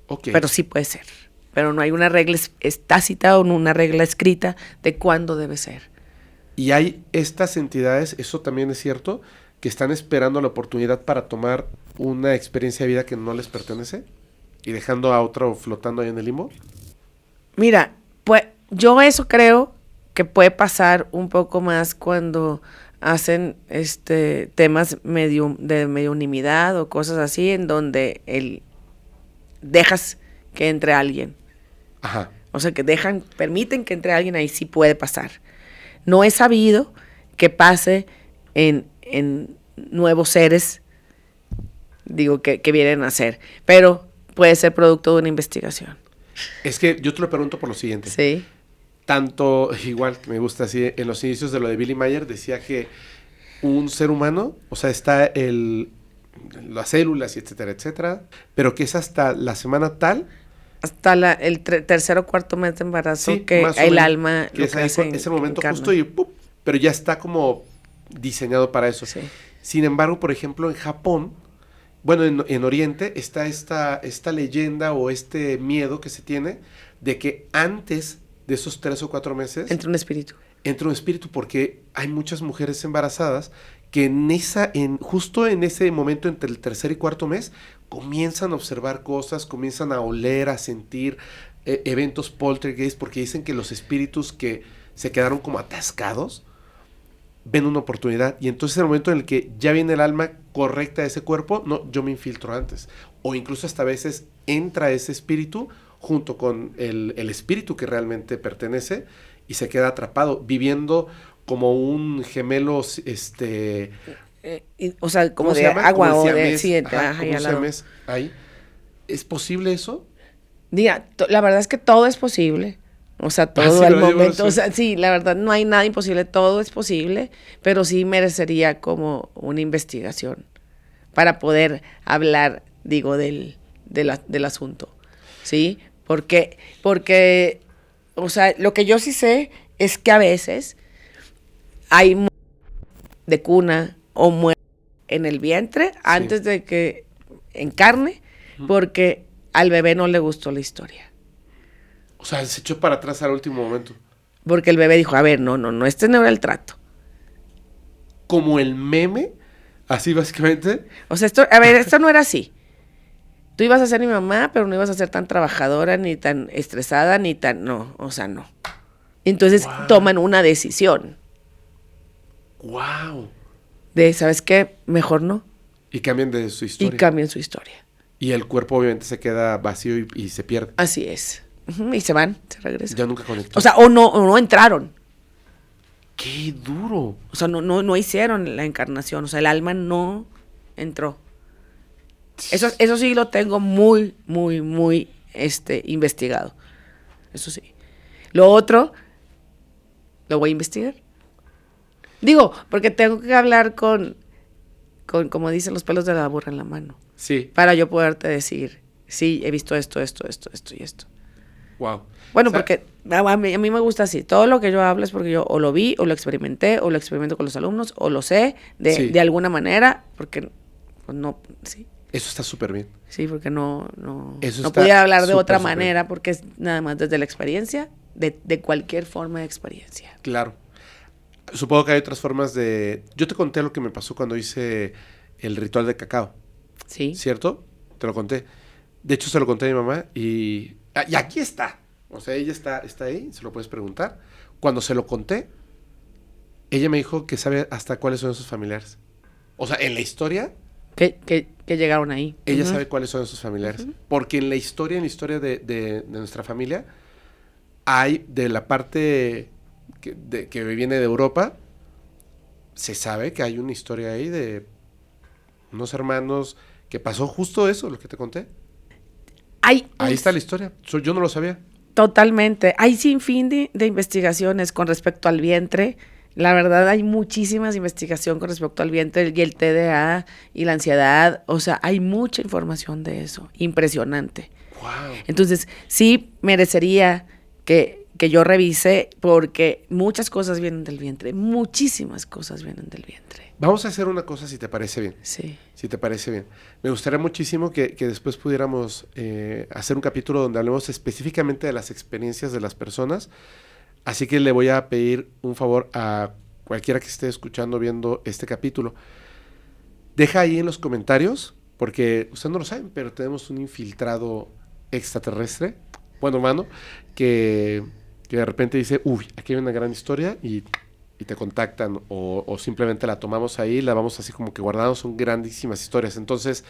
B: Ok.
C: Pero sí puede ser. Pero no hay una regla tácita o una regla escrita de cuándo debe ser.
B: Y hay estas entidades, eso también es cierto, que están esperando la oportunidad para tomar una experiencia de vida que no les pertenece y dejando a otro flotando ahí en el limbo.
C: Mira, pues yo eso creo que puede pasar un poco más cuando hacen temas de mediunimidad o cosas así, en donde dejas que entre alguien.
B: Ajá.
C: O sea, que permiten que entre alguien, ahí sí puede pasar. No he sabido que pase en nuevos seres, digo, que vienen a ser, pero puede ser producto de una investigación.
B: Es que yo te lo pregunto por lo siguiente.
C: Sí.
B: Tanto, igual que me gusta así, en los inicios de lo de Billy Mayer decía que un ser humano, o sea, está las células y etcétera, etcétera, pero que es hasta la semana tal.
C: Hasta el tercer o cuarto mes de embarazo,
B: Sí,
C: que
B: más o
C: el
B: menos,
C: alma
B: que es el momento
C: encarna.
B: justo y ¡pum! Pero ya está como diseñado para eso.
C: Sí.
B: Sin embargo, por ejemplo, en Japón, bueno, en Oriente está esta leyenda o este miedo que se tiene de que antes de esos 3 o 4 meses
C: Entre un espíritu.
B: entra un espíritu, porque hay muchas mujeres embarazadas que justo en ese momento entre el tercer y cuarto mes comienzan a observar cosas, comienzan a oler, a sentir eventos poltergeist, porque dicen que los espíritus que se quedaron como atascados ven una oportunidad, y entonces en el momento en el que ya viene el alma correcta de ese cuerpo, no, yo me infiltro antes, o incluso hasta a veces entra ese espíritu junto con el espíritu que realmente pertenece y se queda atrapado, viviendo como un gemelo,
C: O sea, como
B: ¿cómo se
C: de
B: llama?
C: agua
B: Como
C: o
B: el
C: de...
B: siamés,
C: Sí,
B: ajá,
C: ajá,
B: como
C: y
B: un
C: al lado.
B: siamés ahí. ¿Es posible eso?
C: Mira, la verdad es que todo es posible. O sea, todo
B: sí,
C: al
B: lo digo,
C: momento.
B: sí.
C: O sea, sí, la verdad no hay nada imposible, todo es posible, pero sí merecería como una investigación para poder hablar, digo, del asunto. ¿Sí? Porque, o sea, lo que yo sí sé es que a veces hay de cuna o muerte en el vientre antes de que encarne, porque al bebé no le gustó la historia.
B: O sea, se echó para atrás al último momento.
C: Porque el bebé dijo, a ver, no, este no era el trato.
B: Como el meme, así básicamente.
C: O sea, esto no era así. Tú ibas a ser mi mamá, pero no ibas a ser tan trabajadora, ni tan estresada, ni tan... No, o sea, no. Entonces toman una decisión
B: ¡Wow!
C: de, ¿sabes qué? Mejor no.
B: Y cambian de su historia.
C: Y cambian su historia.
B: Y el cuerpo obviamente se queda vacío y se pierde.
C: Así es. Ujú, y se van, se regresan.
B: Ya nunca conectó.
C: O sea, o no entraron.
B: ¡Qué duro!
C: O sea, no hicieron la encarnación. O sea, el alma no entró. Eso sí lo tengo muy, muy, muy investigado. Eso sí. Lo otro, lo voy a investigar. Digo, porque tengo que hablar con como dicen, los pelos de la burra en la mano.
B: Sí.
C: Para yo poderte decir, sí, he visto esto y esto.
B: Wow.
C: Bueno,
B: O sea,
C: porque a mí me gusta así. Todo lo que yo hablo es porque yo o lo vi, o lo experimenté, o lo experimento con los alumnos, o lo sé
B: Sí.
C: de alguna manera, porque pues no, sí.
B: eso está súper bien.
C: Sí, porque no
B: Eso
C: no
B: está
C: podía hablar de
B: súper,
C: otra
B: súper
C: manera, porque es nada más desde la experiencia, de cualquier forma de experiencia.
B: Claro. Supongo que hay otras formas de... Yo te conté lo que me pasó cuando hice el ritual de cacao,
C: Sí.
B: ¿cierto? Te lo conté. De hecho, se lo conté a mi mamá y aquí está. O sea, ella está ahí, se lo puedes preguntar. Cuando se lo conté, ella me dijo que sabe hasta cuáles son sus familiares. O sea, en la historia
C: que llegaron ahí.
B: Ella
C: Ujú.
B: sabe cuáles son sus familiares. Porque en la historia de nuestra familia, hay de la parte que viene de Europa, se sabe que hay una historia ahí de unos hermanos que pasó justo eso, lo que te conté.
C: Hay
B: Ahí está la historia. Yo no lo sabía.
C: Totalmente. Hay sin fin de investigaciones con respecto al vientre. La verdad, hay muchísimas investigaciones con respecto al vientre y el TDA y la ansiedad. O sea, hay mucha información de eso. Impresionante.
B: Wow.
C: Entonces, sí merecería que yo revise porque muchas cosas vienen del vientre. Muchísimas cosas vienen del vientre.
B: Vamos a hacer una cosa si te parece bien.
C: Sí.
B: Si te parece bien. Me gustaría muchísimo que después pudiéramos hacer un capítulo donde hablemos específicamente de las experiencias de las personas. Así que le voy a pedir un favor a cualquiera que esté escuchando, viendo este capítulo. Deja ahí en los comentarios, porque ustedes no lo saben, pero tenemos un infiltrado extraterrestre, bueno, humano, que de repente dice, uy, aquí hay una gran historia y te contactan o simplemente la tomamos ahí, la vamos así como que guardando, son grandísimas historias. Entonces,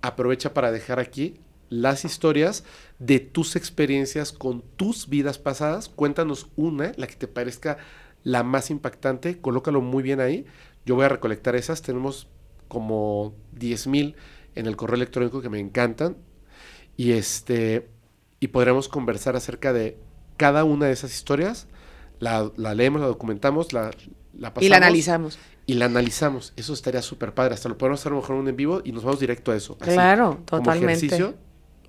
B: aprovecha para dejar aquí las historias de tus experiencias con tus vidas pasadas. Cuéntanos una, la que te parezca la más impactante, colócalo muy bien ahí. Yo voy a recolectar esas, tenemos como 10,000 en el correo electrónico que me encantan y podremos conversar acerca de cada una de esas historias. La leemos, la documentamos, la pasamos.
C: Y la analizamos.
B: Y la analizamos. Eso estaría súper padre. Hasta lo podemos hacer a lo mejor en vivo y nos vamos directo a eso. Así,
C: Claro,
B: como
C: totalmente.
B: ejercicio.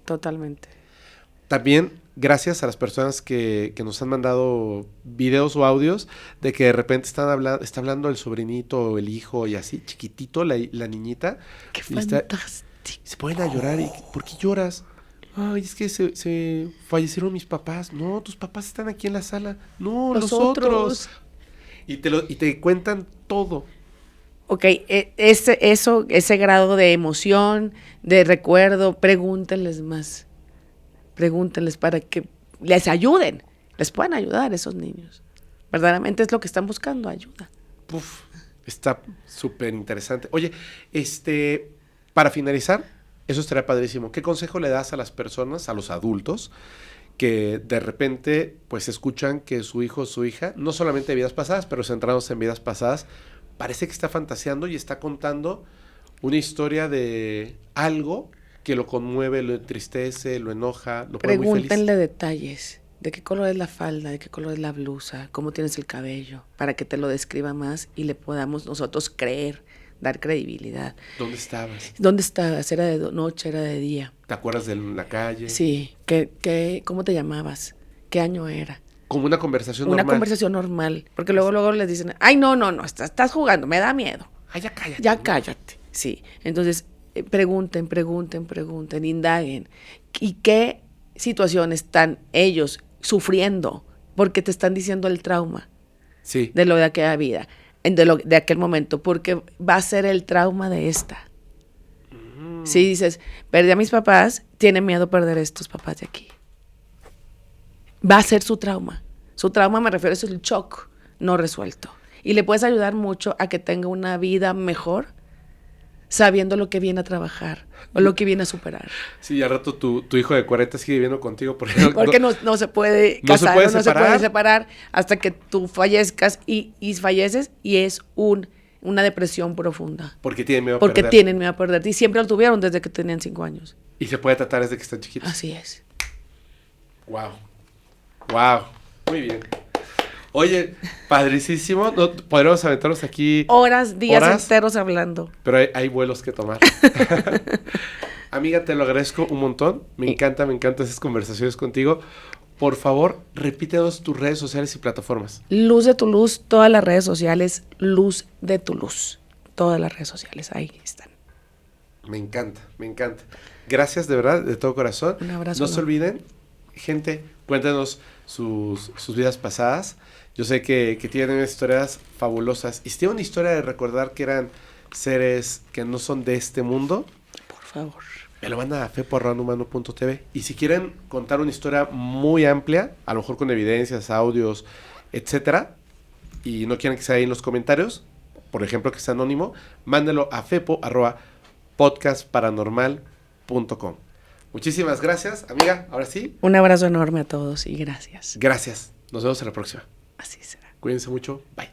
C: Totalmente.
B: También gracias a las personas que nos han mandado videos o audios de que de repente está hablando el sobrinito o el hijo y así, chiquitito, la niñita.
C: Qué
B: Y
C: fantástico.
B: se ponen a llorar. Y, ¿por qué lloras? Ay, es que se fallecieron mis papás. No, tus papás están aquí en la sala. No, los otros. Y te cuentan todo.
C: Ok, ese grado de emoción, de recuerdo, pregúntenles más. Pregúntenles para que les ayuden. Les puedan ayudar esos niños. Verdaderamente es lo que están buscando, ayuda.
B: Uf, está súper interesante. Oye, para finalizar, eso estaría padrísimo. ¿Qué consejo le das a las personas, a los adultos, que de repente pues escuchan que su hijo o su hija, no solamente de vidas pasadas, pero centrados en vidas pasadas, parece que está fantaseando y está contando una historia de algo que lo conmueve, lo entristece, lo enoja, lo pone muy feliz?
C: Pregúntenle detalles. ¿De qué color es la falda? ¿De qué color es la blusa? ¿Cómo tienes el cabello? Para que te lo describa más y le podamos nosotros creer, dar credibilidad.
B: ¿Dónde estabas?
C: ¿Dónde estabas? ¿Era de noche? ¿Era de día?
B: ¿Te acuerdas de la calle?
C: Sí. ¿Cómo te llamabas? ¿Qué año era?
B: Como una conversación
C: Una
B: normal.
C: conversación normal. Porque luego les dicen, ay, no, estás jugando, me da miedo.
B: Ay, ya cállate.
C: Ya
B: ¿no?
C: cállate. Sí. Entonces, pregunten, indaguen. ¿Y qué situaciones están ellos sufriendo? Porque te están diciendo el trauma
B: Sí.
C: de lo de aquella vida, de aquel momento, porque va a ser el trauma de esta. Si dices, perdí a mis papás, tiene miedo perder a estos papás de aquí. Va a ser su trauma. Su trauma, me refiero, es el shock no resuelto. Y le puedes ayudar mucho a que tenga una vida mejor sabiendo lo que viene a trabajar o lo que viene a superar.
B: Sí, y al rato tu hijo de 40 sigue viviendo contigo. Porque
C: no se puede
B: no se
C: casar,
B: puede
C: no se
B: separar.
C: puede separar hasta que tú fallezcas y falleces y es una depresión profunda.
B: Porque tienen miedo a
C: Porque
B: perder.
C: tienen miedo a perderte. Y siempre lo tuvieron desde que tenían 5 años.
B: Y se puede tratar desde que están chiquitos.
C: Así es.
B: Wow. Wow. Muy bien. Oye, padricísimo. No, podríamos aventarnos aquí
C: Días
B: ¿Horas?
C: enteros hablando.
B: pero hay vuelos que tomar. Amiga, te lo agradezco un montón. Me encanta esas conversaciones contigo. Por favor, repítenos tus redes sociales y plataformas.
C: Luz de tu Luz, todas las redes sociales, Luz de tu Luz. Todas las redes sociales, ahí están.
B: Me encanta. Gracias de verdad, de todo corazón.
C: Un abrazo.
B: No se olviden, gente, cuéntenos sus vidas pasadas. Yo sé que tienen historias fabulosas. Y si tienen una historia de recordar que eran seres que no son de este mundo,
C: Por favor.
B: me lo mandan a fe@ranhumano.tv. Y si quieren contar una historia muy amplia, a lo mejor con evidencias, audios, etcétera, y no quieren que sea ahí en los comentarios, por ejemplo, que sea anónimo, mándelo a podcastparanormal.com. Muchísimas gracias, amiga. Ahora sí.
C: Un abrazo enorme a todos y gracias.
B: Gracias. Nos vemos en la próxima.
C: Así será.
B: Cuídense mucho. Bye.